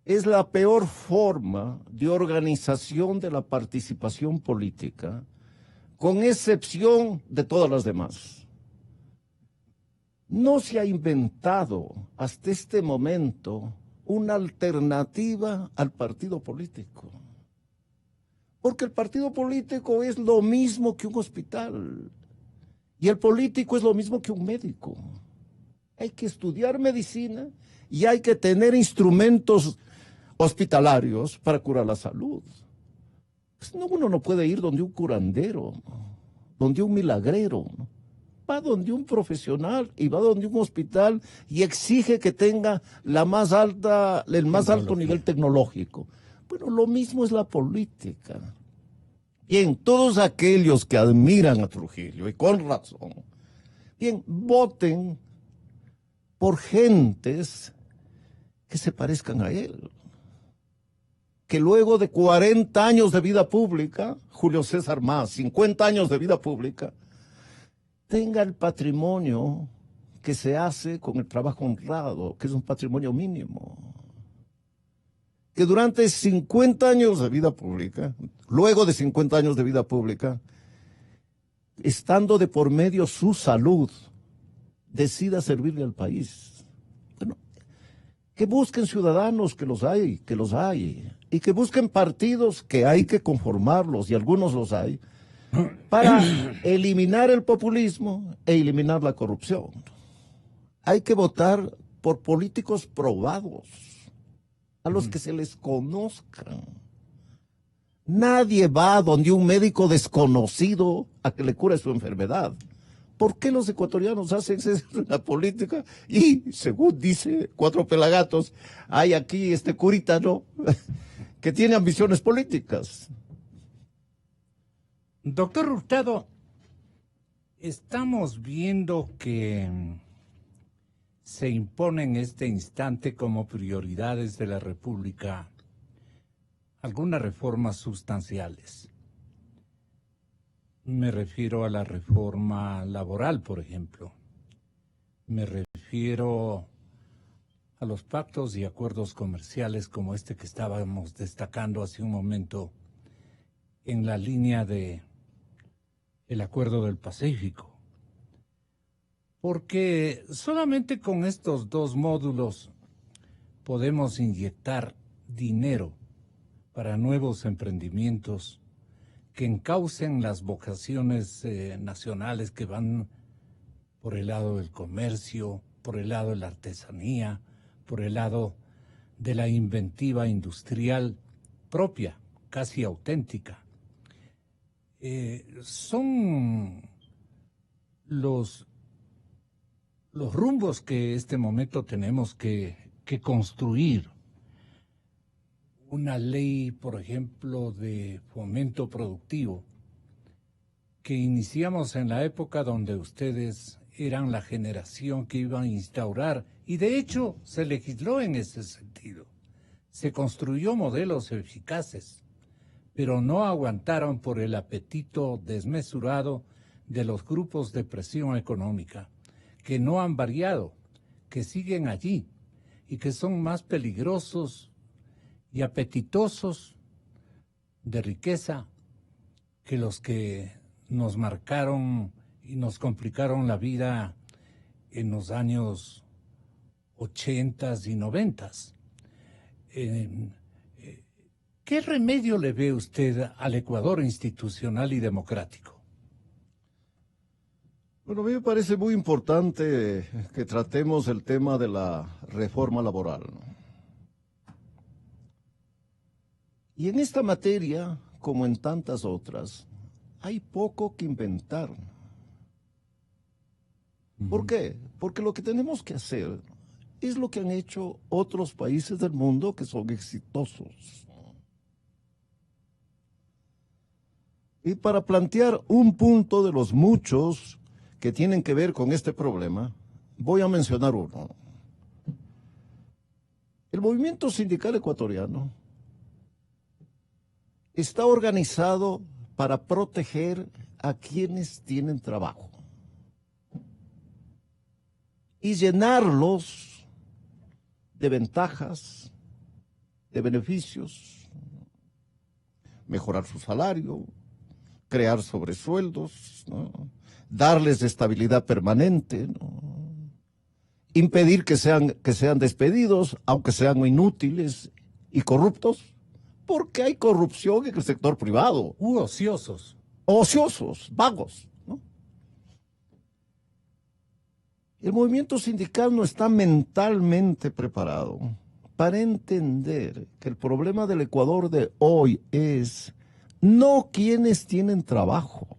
es la peor forma de organización de la participación política, con excepción de todas las demás. No se ha inventado hasta este momento una alternativa al partido político. Porque el partido político es lo mismo que un hospital. Y el político es lo mismo que un médico. Hay que estudiar medicina y hay que tener instrumentos hospitalarios para curar la salud. Pues no, uno no puede ir donde un curandero, donde un milagrero, ¿no? Va donde un profesional y va donde un hospital y exige que tenga el más alto nivel tecnológico. Bueno, lo mismo es la política. Bien, todos aquellos que admiran a Trujillo, y con razón, bien, voten por gentes que se parezcan a él. Que luego de 40 años de vida pública, Julio César más, 50 años de vida pública, tenga el patrimonio que se hace con el trabajo honrado, que es un patrimonio mínimo. que durante 50 años de vida pública, luego de 50 años de vida pública, estando de por medio su salud, decida servirle al país. Bueno, que busquen ciudadanos, que los hay, y que busquen partidos, que hay que conformarlos, y algunos los hay, para eliminar el populismo e eliminar la corrupción. Hay que votar por políticos probados, a los que se les conozcan. Nadie va donde un médico desconocido a que le cure su enfermedad. ¿Por qué los ecuatorianos hacen la política? Y, según dice Cuatro Pelagatos, hay aquí este curita, ¿no?, que tiene ambiciones políticas. Doctor Hurtado, estamos viendo que se impone en este instante como prioridades de la República algunas reformas sustanciales. Me refiero a la reforma laboral, por ejemplo. Me refiero a los pactos y acuerdos comerciales como este que estábamos destacando hace un momento en la línea de el Acuerdo del Pacífico. Porque solamente con estos dos módulos podemos inyectar dinero para nuevos emprendimientos que encaucen las vocaciones nacionales que van por el lado del comercio, por el lado de la artesanía, por el lado de la inventiva industrial propia, casi auténtica. Son los rumbos que este momento tenemos que construir. Una ley, por ejemplo, de fomento productivo, que iniciamos en la época donde ustedes eran la generación que iban a instaurar, y de hecho se legisló en ese sentido. Se construyó modelos eficaces, pero no aguantaron por el apetito desmesurado de los grupos de presión económica, que no han variado, que siguen allí y que son más peligrosos y apetitosos de riqueza que los que nos marcaron y nos complicaron la vida en los años 80 y 90. ¿Qué remedio le ve usted al Ecuador institucional y democrático? Bueno, a mí me parece muy importante que tratemos el tema de la reforma laboral. Y en esta materia, como en tantas otras, hay poco que inventar. ¿Por qué? Porque lo que tenemos que hacer es lo que han hecho otros países del mundo que son exitosos. Y para plantear un punto de los muchos que tienen que ver con este problema, voy a mencionar uno. El movimiento sindical ecuatoriano está organizado para proteger a quienes tienen trabajo y llenarlos de ventajas, de beneficios, mejorar su salario, crear sobresueldos, ¿no?, darles estabilidad permanente, ¿no?, impedir que sean despedidos, aunque sean inútiles y corruptos, porque hay corrupción en el sector privado. Ociosos. Ociosos, vagos, ¿no? El movimiento sindical no está mentalmente preparado para entender que el problema del Ecuador de hoy es no quienes tienen trabajo,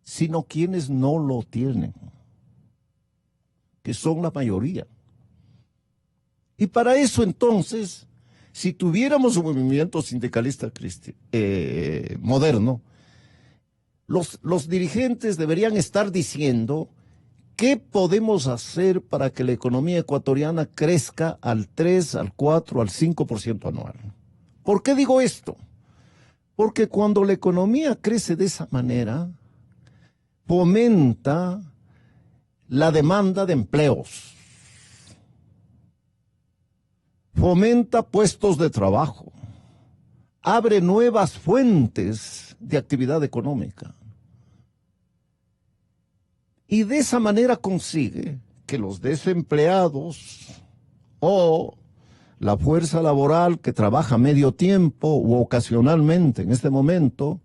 sino quienes no lo tienen, que son la mayoría. Y para eso, entonces, si tuviéramos un movimiento sindicalista moderno, los dirigentes deberían estar diciendo qué podemos hacer para que la economía ecuatoriana crezca al 3, al 4, al 5% anual. ¿Por qué digo esto? Porque cuando la economía crece de esa manera, fomenta la demanda de empleos, fomenta puestos de trabajo, abre nuevas fuentes de actividad económica. Y de esa manera consigue que los desempleados o la fuerza laboral que trabaja medio tiempo u ocasionalmente en este momento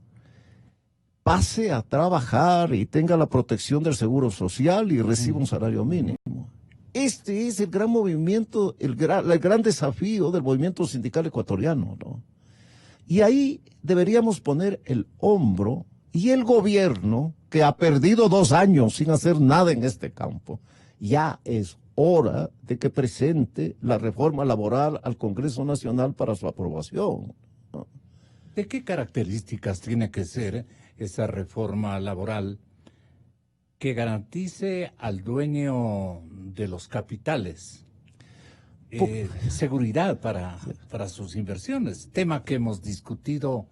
pase a trabajar y tenga la protección del seguro social y reciba un salario mínimo. Este es el gran movimiento, el gran desafío del movimiento sindical ecuatoriano, ¿no? Y ahí deberíamos poner el hombro, y el gobierno, que ha perdido 2 años sin hacer nada en este campo, ya es hora de que presente la reforma laboral al Congreso Nacional para su aprobación, ¿no? ¿De qué características tiene que ser esa reforma laboral que garantice al dueño de los capitales seguridad para sus inversiones? Tema que hemos discutido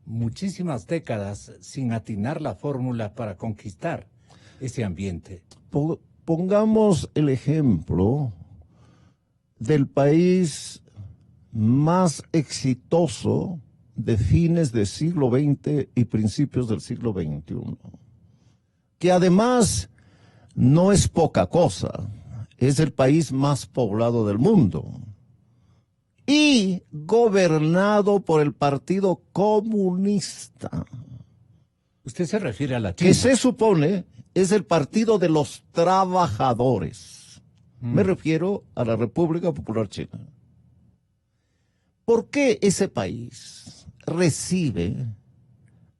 muchísimas décadas sin atinar la fórmula para conquistar ese ambiente. Pongamos el ejemplo del país más exitoso de fines del siglo XX y principios del siglo XXI, que además no es poca cosa, es el país más poblado del mundo y gobernado por el Partido Comunista. ¿Usted se refiere a la China? Que se supone es el partido de los trabajadores. Me refiero a la República Popular China. ¿Por qué ese país recibe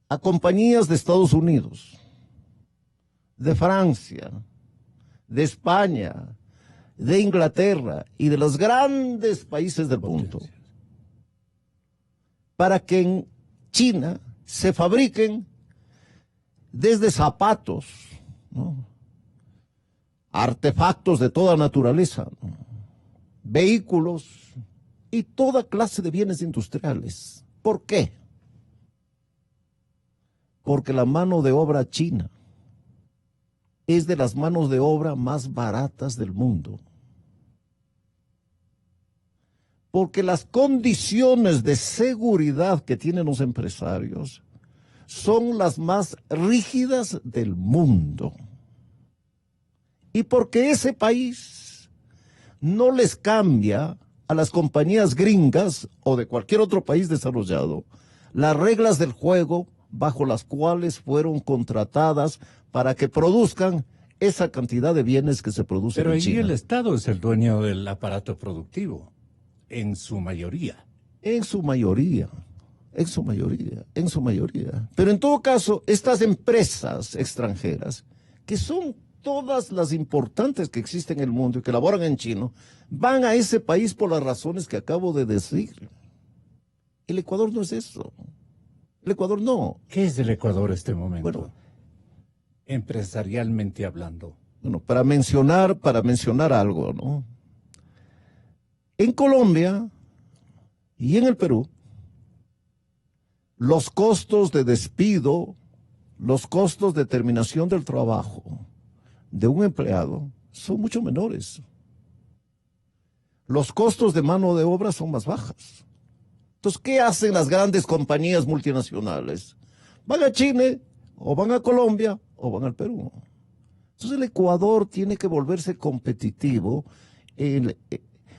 a compañías de Estados Unidos, de Francia, de España, de Inglaterra y de los grandes países del mundo para que en China se fabriquen desde zapatos, ¿no?, artefactos de toda naturaleza, ¿no?, vehículos y toda clase de bienes industriales? ¿Por qué? Porque la mano de obra china es de las manos de obra más baratas del mundo. Porque las condiciones de seguridad que tienen los empresarios son las más rígidas del mundo. Y porque ese país no les cambia a las compañías gringas o de cualquier otro país desarrollado las reglas del juego bajo las cuales fueron contratadas para que produzcan esa cantidad de bienes que se producen en China. Pero ahí el Estado es el dueño del aparato productivo, en su mayoría. En su mayoría. Pero en todo caso, estas empresas extranjeras, que son todas las importantes que existen en el mundo y que laboran en China, van a ese país por las razones que acabo de decir. El Ecuador no es eso. El Ecuador no. ¿Qué es el Ecuador en este momento? Bueno, empresarialmente hablando. Bueno, para mencionar algo, ¿no? En Colombia y en el Perú, los costos de despido, los costos de terminación del trabajo de un empleado son mucho menores. Los costos de mano de obra son más bajas. Entonces, ¿qué hacen las grandes compañías multinacionales? Van a Chile, o van a Colombia, o van al Perú. Entonces, el Ecuador tiene que volverse competitivo,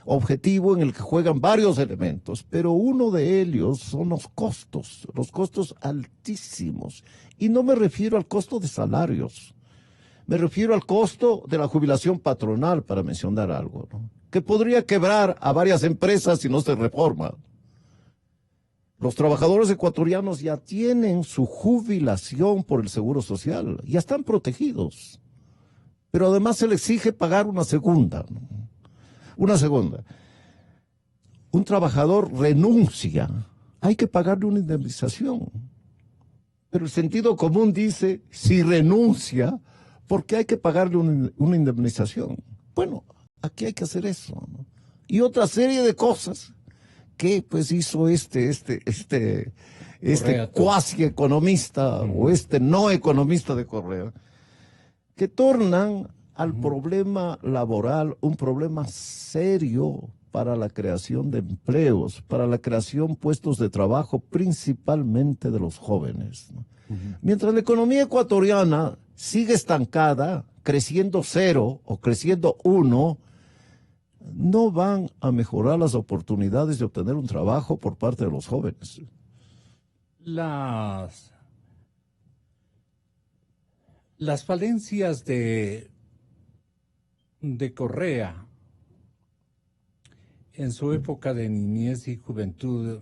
objetivo en el que juegan varios elementos, pero uno de ellos son los costos altísimos. Y no me refiero al costo de salarios, me refiero al costo de la jubilación patronal, para mencionar algo, ¿no?, que podría quebrar a varias empresas si no se reforma. Los trabajadores ecuatorianos ya tienen su jubilación por el Seguro Social, ya están protegidos, pero además se les exige pagar una segunda, ¿no? Un trabajador renuncia, hay que pagarle una indemnización. Pero el sentido común dice, si renuncia, ¿por qué hay que pagarle una indemnización? Bueno, aquí hay que hacer eso, ¿no? Y otra serie de cosas que pues hizo este cuasi economista o no economista de Correa, que tornan al problema laboral, un problema serio para la creación de empleos, para la creación de puestos de trabajo, principalmente de los jóvenes, ¿no? Mientras la economía ecuatoriana sigue estancada, creciendo 0 o creciendo 1, no van a mejorar las oportunidades de obtener un trabajo por parte de los jóvenes. Las falencias de Correa en su época de niñez y juventud,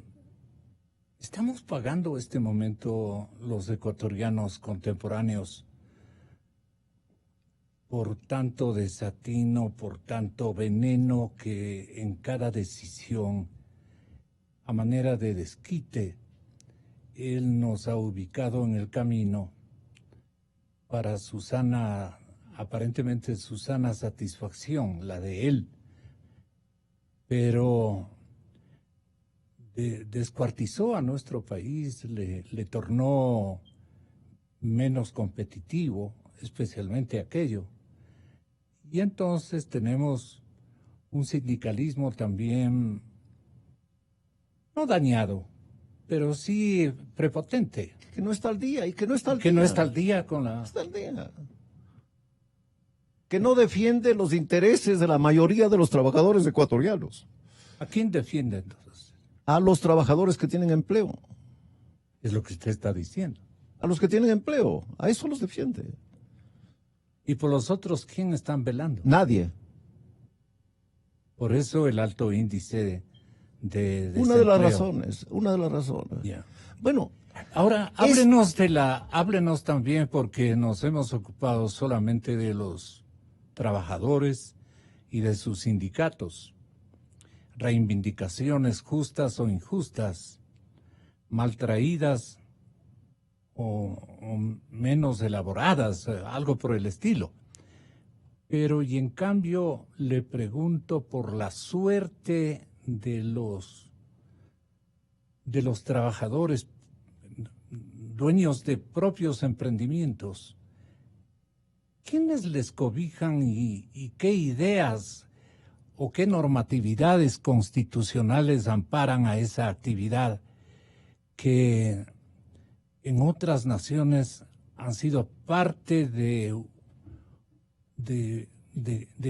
¿estamos pagando este momento los ecuatorianos contemporáneos por tanto desatino, por tanto veneno que en cada decisión, a manera de desquite, él nos ha ubicado en el camino para su sana, aparentemente su sana satisfacción, la de él? Pero descuartizó a nuestro país, le tornó menos competitivo, especialmente aquello. Y entonces tenemos un sindicalismo también, no dañado, pero sí prepotente. Que no está al día y que no está al Que día. no está al día con la... No está al día. Que no defiende los intereses de la mayoría de los trabajadores ecuatorianos. ¿A quién defiende entonces? A los trabajadores que tienen empleo. Es lo que usted está diciendo. A los que tienen empleo. A eso los defiende. ¿Y por los otros quién están velando? Nadie. Por eso el alto índice de Una de las desempleo. razones. Ya. Bueno, Ahora, háblenos también, porque nos hemos ocupado solamente de los trabajadores y de sus sindicatos. Reivindicaciones justas o injustas, mal traídas o menos elaboradas, algo por el estilo. Pero, y en cambio, le pregunto por la suerte de los trabajadores, dueños de propios emprendimientos. ¿Quiénes les cobijan y qué ideas o qué normatividades constitucionales amparan a esa actividad que en otras naciones han sido parte de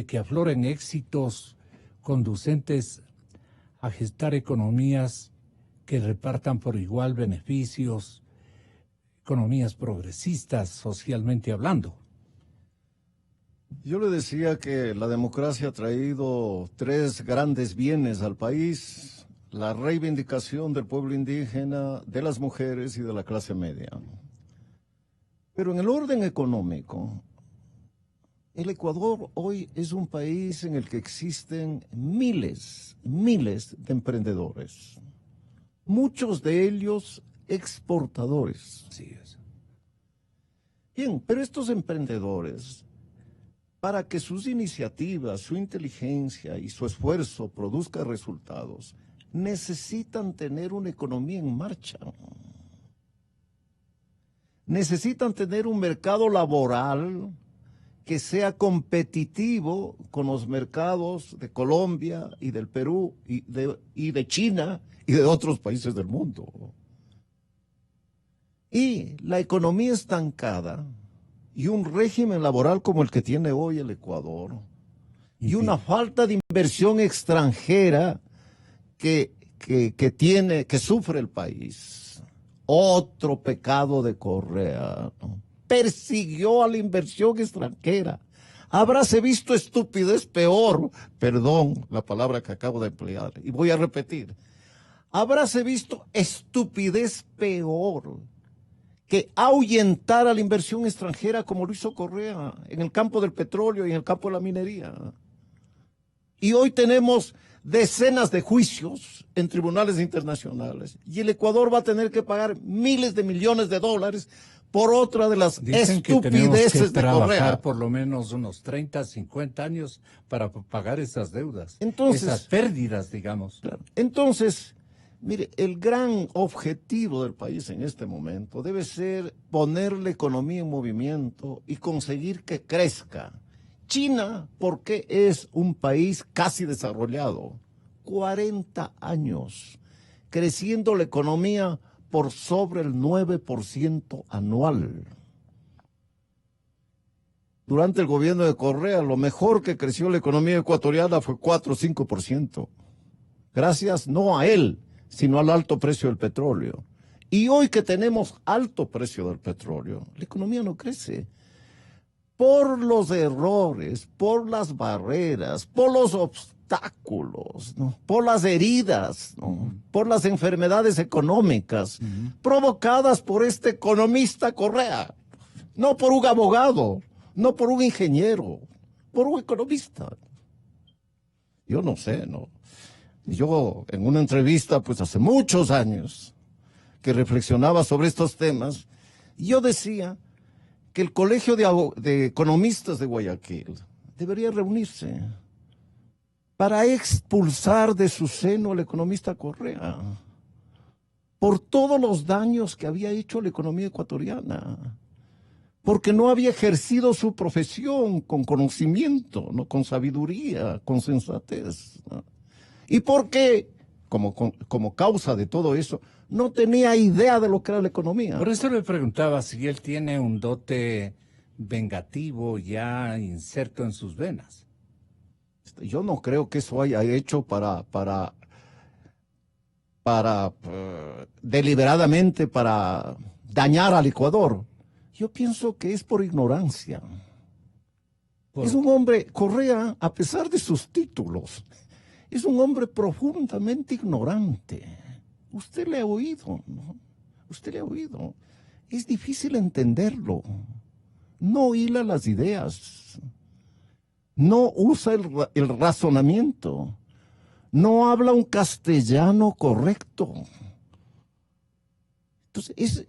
que afloren éxitos conducentes a gestar economías que repartan por igual beneficios, economías progresistas socialmente hablando? yo le decía que la democracia ha traído 3 grandes bienes al país: la reivindicación del pueblo indígena, de las mujeres y de la clase media. Pero en el orden económico, el Ecuador hoy es un país en el que existen miles de emprendedores, muchos de ellos exportadores. Sí, es. Bien, pero estos emprendedores, para que sus iniciativas, su inteligencia y su esfuerzo produzcan resultados, necesitan tener una economía en marcha. Necesitan tener un mercado laboral que sea competitivo con los mercados de Colombia y del Perú y de China y de otros países del mundo. Y la economía estancada y un régimen laboral como el que tiene hoy el Ecuador y una falta de inversión extranjera que sufre el país. Otro pecado de Correa, ¿no? Persiguió a la inversión extranjera. Habráse visto estupidez peor, perdón la palabra que acabo de emplear, y voy a repetir, habráse visto estupidez peor que ahuyentar a la inversión extranjera como lo hizo Correa en el campo del petróleo y en el campo de la minería. Y hoy tenemos decenas de juicios en tribunales internacionales y el Ecuador va a tener que pagar miles de millones de dólares por otra de las Dicen que tenemos estupideces que de trabajar Correa. por lo menos unos 30, 50 años para pagar esas deudas, Entonces, esas pérdidas, digamos. Claro. Entonces, mire, el gran objetivo del país en este momento debe ser poner la economía en movimiento y conseguir que crezca. China, ¿por qué es un país casi desarrollado? 40 años, creciendo la economía por sobre el 9% anual. Durante el gobierno de Correa, lo mejor que creció la economía ecuatoriana fue 4 o 5%. Gracias no a él, sino al alto precio del petróleo. Y hoy que tenemos alto precio del petróleo, la economía no crece. Por los errores, por las barreras, por los obstáculos, ¿no? Por las heridas, ¿no? Por las enfermedades económicas provocadas por este economista Correa. No por un abogado, no por un ingeniero, por un economista. Yo no sé, ¿no? Yo en una entrevista, pues hace muchos años, que reflexionaba sobre estos temas, yo decía que el Colegio de Economistas de Guayaquil debería reunirse para expulsar de su seno al economista Correa por todos los daños que había hecho a la economía ecuatoriana, porque no había ejercido su profesión con conocimiento, ¿no? Con sabiduría, con sensatez, ¿no? Y porque, como causa de todo eso, no tenía idea de lo que era la economía. Por eso le preguntaba si él tiene un dote vengativo ya inserto en sus venas. Yo no creo que eso haya hecho para deliberadamente para dañar al Ecuador. Yo pienso que es por ignorancia. Es un hombre, Correa, a pesar de sus títulos, es un hombre profundamente ignorante. Usted le ha oído, ¿no? Usted le ha oído. Es difícil entenderlo. No hila las ideas. No usa el razonamiento. No habla un castellano correcto. Entonces,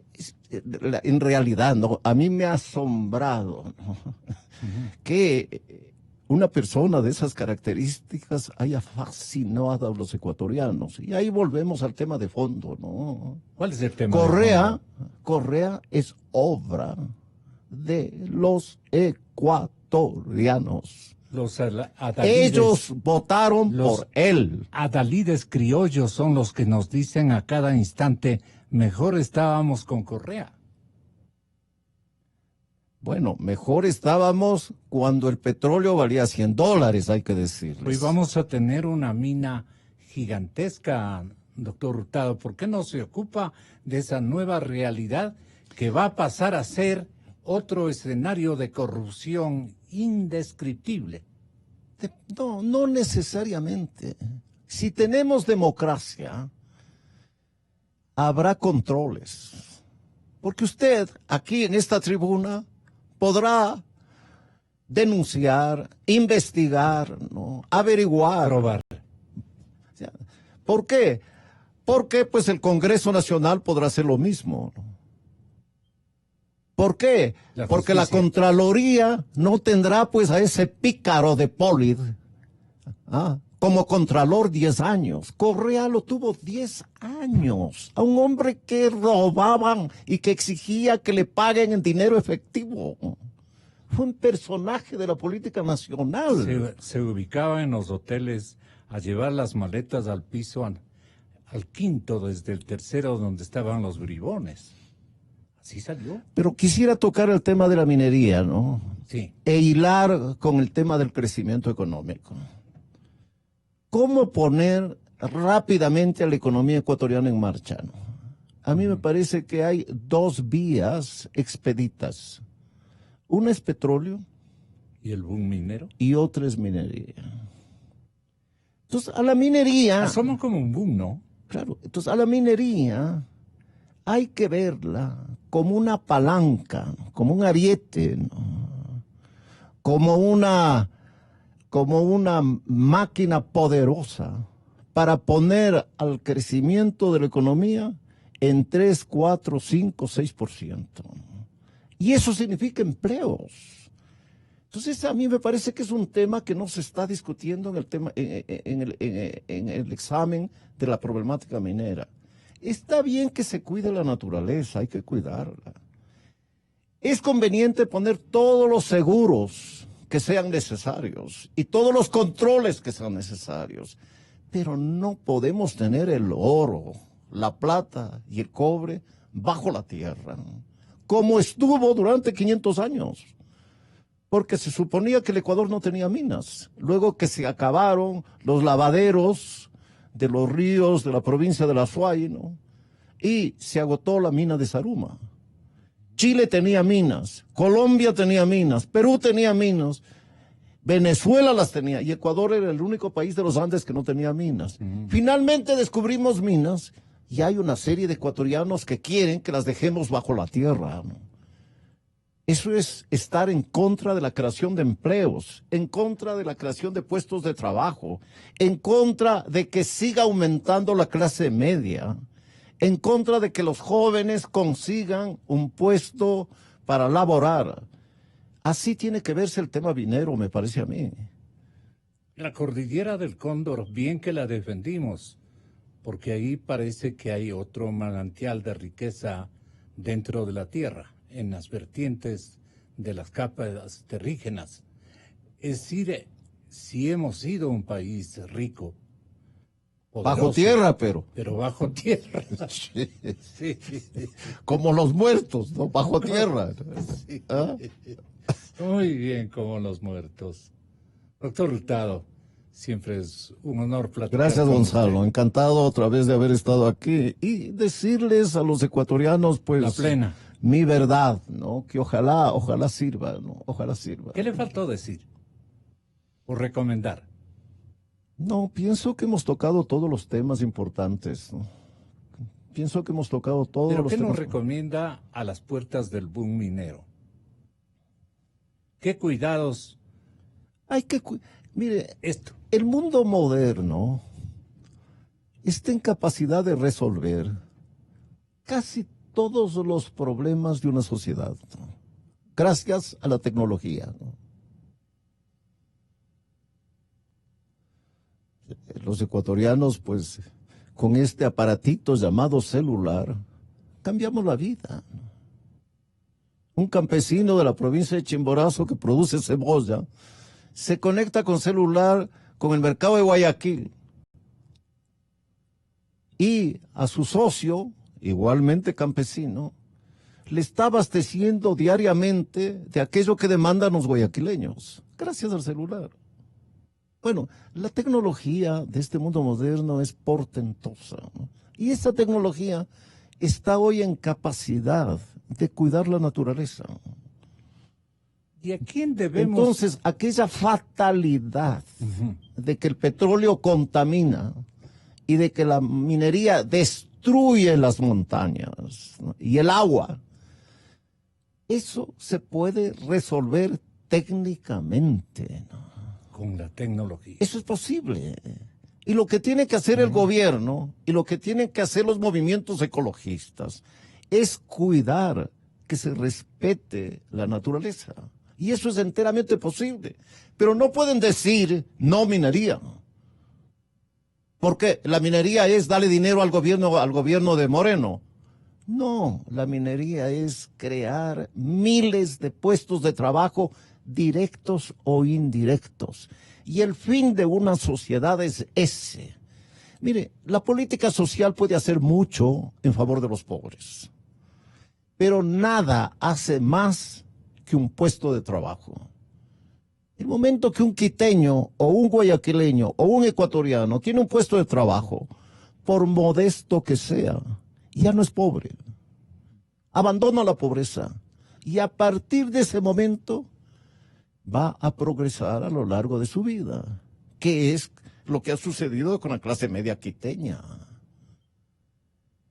en realidad, ¿no? A mí me ha asombrado, ¿no? Que una persona de esas características haya fascinado a los ecuatorianos. Y ahí volvemos al tema de fondo, ¿no? ¿Cuál es el tema? Correa es obra de los ecuatorianos. Los adalides, ellos votaron por él. Adalides criollos son los que nos dicen a cada instante, mejor estábamos con Correa. Bueno, mejor estábamos cuando el petróleo valía $100, hay que decirles. Hoy vamos a tener una mina gigantesca, doctor Hurtado. ¿Por qué no se ocupa de esa nueva realidad que va a pasar a ser otro escenario de corrupción indescriptible? No necesariamente. Si tenemos democracia, habrá controles. Porque usted, aquí en esta tribuna, podrá denunciar, investigar, ¿no? Averiguar. Probar. ¿Por qué? Porque pues el Congreso Nacional podrá hacer lo mismo, ¿no? ¿Por qué? Porque la Contraloría no tendrá pues a ese pícaro de Polid como Contralor 10 años. Correa lo tuvo 10 años. A un hombre que robaban y que exigía que le paguen en dinero efectivo. Fue un personaje de la política nacional. Se ubicaba en los hoteles a llevar las maletas al piso, al quinto desde el tercero donde estaban los bribones. ¿Sí salió? Pero quisiera tocar el tema de la minería, ¿no? Sí. E hilar con el tema del crecimiento económico. ¿Cómo poner rápidamente a la economía ecuatoriana en marcha, ¿no? A mí me parece que hay dos vías expeditas. Una es petróleo. ¿Y el boom minero? Y otra es minería. Entonces, a la minería... Somos como un boom, ¿no? Claro. Entonces, a la minería hay que verla como una palanca, ¿no? Como un ariete, ¿no? como una máquina poderosa para poner al crecimiento de la economía en 3, 4, 5, 6%. Y eso significa empleos. Entonces, a mí me parece que es un tema que no se está discutiendo en el examen de la problemática minera. Está bien que se cuide la naturaleza, hay que cuidarla. Es conveniente poner todos los seguros que sean necesarios y todos los controles que sean necesarios. Pero no podemos tener el oro, la plata y el cobre bajo la tierra, como estuvo durante 500 años. Porque se suponía que el Ecuador no tenía minas. Luego que se acabaron los lavaderos de los ríos de la provincia de La Suay, ¿no? Y se agotó la mina de Zaruma. Chile tenía minas, Colombia tenía minas, Perú tenía minas, Venezuela las tenía, y Ecuador era el único país de los Andes que no tenía minas. Finalmente descubrimos minas, y hay una serie de ecuatorianos que quieren que las dejemos bajo la tierra, ¿no? Eso es estar en contra de la creación de empleos, en contra de la creación de puestos de trabajo, en contra de que siga aumentando la clase media, en contra de que los jóvenes consigan un puesto para laborar. Así tiene que verse el tema minero, me parece a mí. La cordillera del Cóndor, bien que la defendimos, porque ahí parece que hay otro manantial de riqueza dentro de la tierra, en las vertientes de las capas terrígenas. Es decir, si hemos sido un país rico, poderoso, Bajo tierra, pero. Pero bajo tierra. Sí. Sí. Como los muertos, ¿no? Bajo tierra. Sí. ¿Ah? Muy bien, como los muertos. Doctor Hurtado, siempre es un honor platicar. Gracias, con Gonzalo. usted. Encantado otra vez de haber estado aquí y decirles a los ecuatorianos, pues, La plena. mi verdad, ¿no? Que ojalá sirva, ¿no? Ojalá sirva. ¿Qué le faltó decir o recomendar? No, pienso que hemos tocado todos los temas importantes, ¿no? Pienso que hemos tocado todos ¿Pero los qué temas. nos recomienda a las puertas del boom minero? ¿Qué cuidados? Hay que, mire, Esto. el mundo moderno está en capacidad de resolver casi todos los problemas de una sociedad, ¿no? Gracias a la tecnología, ¿no? Los ecuatorianos, pues, con este aparatito llamado celular, cambiamos la vida, ¿no? Un campesino de la provincia de Chimborazo que produce cebolla se conecta con celular con el mercado de Guayaquil y a su socio, igualmente campesino, le está abasteciendo diariamente de aquello que demandan los guayaquileños, gracias al celular. Bueno, la tecnología de este mundo moderno es portentosa, ¿no? Y esa tecnología está hoy en capacidad de cuidar la naturaleza. ¿Y a quién debemos? Entonces, aquella fatalidad de que el petróleo contamina y de que la minería destruye las montañas, ¿no? Y el agua, eso se puede resolver técnicamente, ¿no? Con la tecnología. Eso es posible. Y lo que tiene que hacer el gobierno y lo que tienen que hacer los movimientos ecologistas es cuidar que se respete la naturaleza. Y eso es enteramente posible. Pero no pueden decir no minería. Porque la minería es darle dinero al gobierno de Moreno. No, la minería es crear miles de puestos de trabajo directos o indirectos. Y el fin de una sociedad es ese. Mire, la política social puede hacer mucho en favor de los pobres, pero nada hace más que un puesto de trabajo. El momento que un quiteño o un guayaquileño o un ecuatoriano tiene un puesto de trabajo, por modesto que sea, ya no es pobre. Abandona la pobreza y a partir de ese momento va a progresar a lo largo de su vida, que es lo que ha sucedido con la clase media quiteña.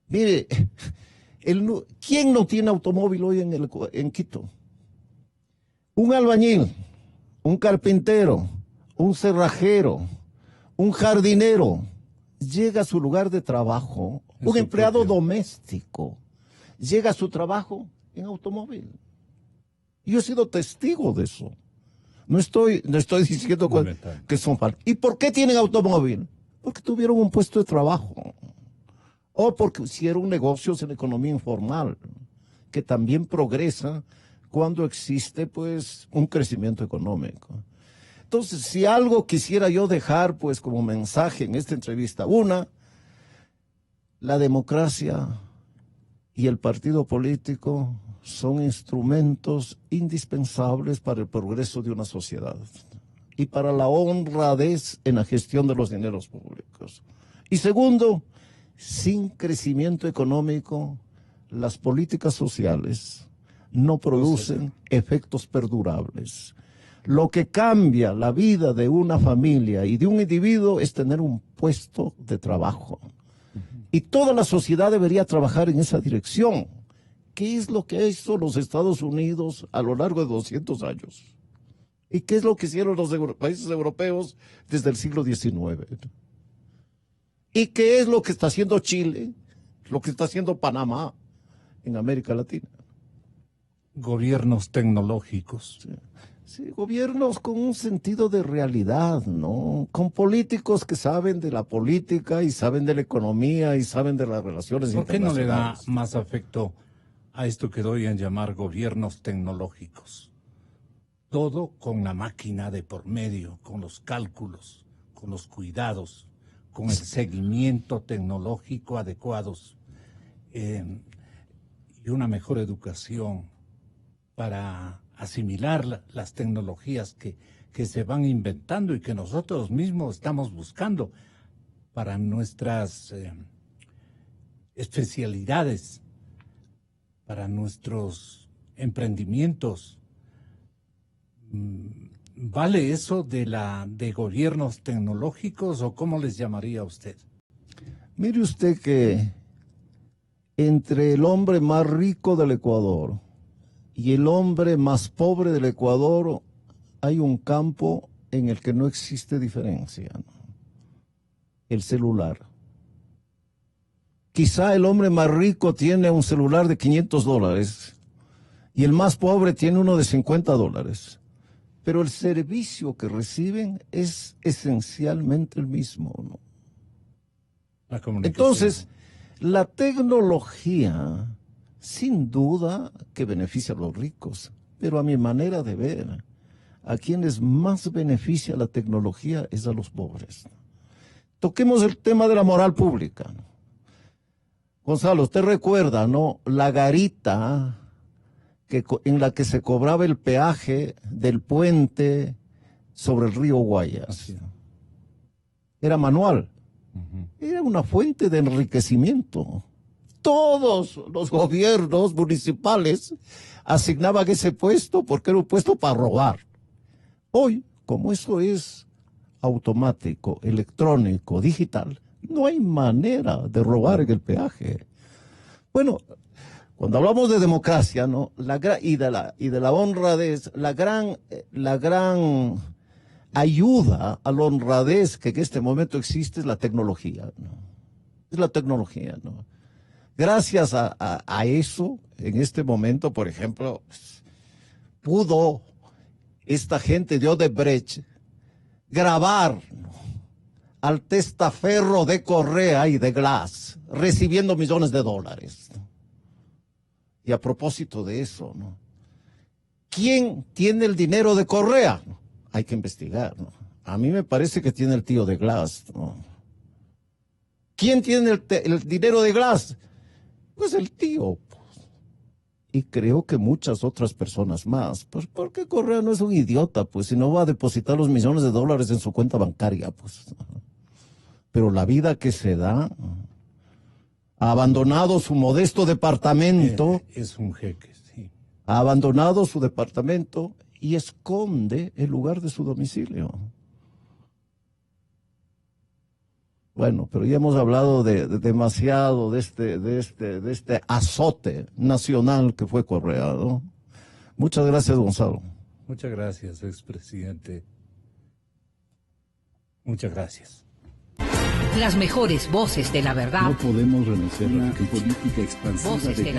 Mire, ¿quién no tiene automóvil hoy en Quito? Un albañil, un carpintero, un cerrajero, un jardinero, llega a su lugar de trabajo, un empleado doméstico, llega a su trabajo en automóvil. Yo he sido testigo de eso. No estoy diciendo que son falsos. ¿Y por qué tienen automóvil? Porque tuvieron un puesto de trabajo. O porque hicieron negocios en la economía informal, que también progresa cuando existe pues un crecimiento económico. Entonces, si algo quisiera yo dejar pues como mensaje en esta entrevista, la democracia y el partido político son instrumentos indispensables para el progreso de una sociedad y para la honradez en la gestión de los dineros públicos. Y segundo, sin crecimiento económico, las políticas sociales no producen efectos perdurables. Lo que cambia la vida de una familia y de un individuo es tener un puesto de trabajo. Y toda la sociedad debería trabajar en esa dirección. ¿Qué es lo que hizo los Estados Unidos a lo largo de 200 años? ¿Y qué es lo que hicieron los países europeos desde el siglo XIX? ¿Y qué es lo que está haciendo Chile, lo que está haciendo Panamá en América Latina? Gobiernos tecnológicos. Sí, gobiernos con un sentido de realidad, ¿no? Con políticos que saben de la política y saben de la economía y saben de las relaciones internacionales. ¿Por qué no le da más afecto a esto que doy en llamar gobiernos tecnológicos? Todo con la máquina de por medio, con los cálculos, con los cuidados, con el seguimiento tecnológico adecuados y una mejor educación para asimilar las tecnologías que se van inventando y que nosotros mismos estamos buscando para nuestras especialidades, para nuestros emprendimientos. ¿Vale eso de gobiernos tecnológicos o cómo les llamaría usted? Mire usted que entre el hombre más rico del Ecuador y el hombre más pobre del Ecuador hay un campo en el que no existe diferencia, ¿no? El celular. Quizá el hombre más rico tiene un celular de $500 y el más pobre tiene uno de $50. Pero el servicio que reciben es esencialmente el mismo, ¿no? Entonces, la tecnología, sin duda, que beneficia a los ricos, pero a mi manera de ver, a quienes más beneficia la tecnología es a los pobres. Toquemos el tema de la moral pública, ¿no? Gonzalo, usted recuerda, ¿no? La garita en la que se cobraba el peaje del puente sobre el río Guayas. Era manual. Era una fuente de enriquecimiento. Todos los gobiernos municipales asignaban ese puesto porque era un puesto para robar. Hoy, como eso es automático, electrónico, digital, no hay manera de robar en el peaje. Bueno, cuando hablamos de democracia, ¿no? Y de la honradez, la gran ayuda a la honradez que en este momento existe es la tecnología, ¿no? Es la tecnología, ¿no? Gracias a eso, en este momento, por ejemplo, pudo esta gente de Odebrecht grabar, ¿no?, al testaferro de Correa y de Glass recibiendo millones de dólares, ¿no? Y a propósito de eso, ¿no?, ¿quién tiene el dinero de Correa? Hay que investigar, ¿no? A mí me parece que tiene el tío de Glass, ¿no? ¿Quién tiene el dinero de Glass? Pues el tío, pues. Y creo que muchas otras personas más. Pues porque Correa no es un idiota, pues, si no va a depositar los millones de dólares en su cuenta bancaria, pues. Pero la vida que se da, ha abandonado su modesto departamento. Es un jeque, sí. Ha abandonado su departamento y esconde el lugar de su domicilio. Bueno, pero ya hemos hablado de demasiado de este azote nacional que fue Correa, ¿no? Muchas gracias, Gonzalo. Muchas gracias, expresidente. Muchas gracias. Las mejores voces de la verdad. No podemos renunciar a la política expansiva de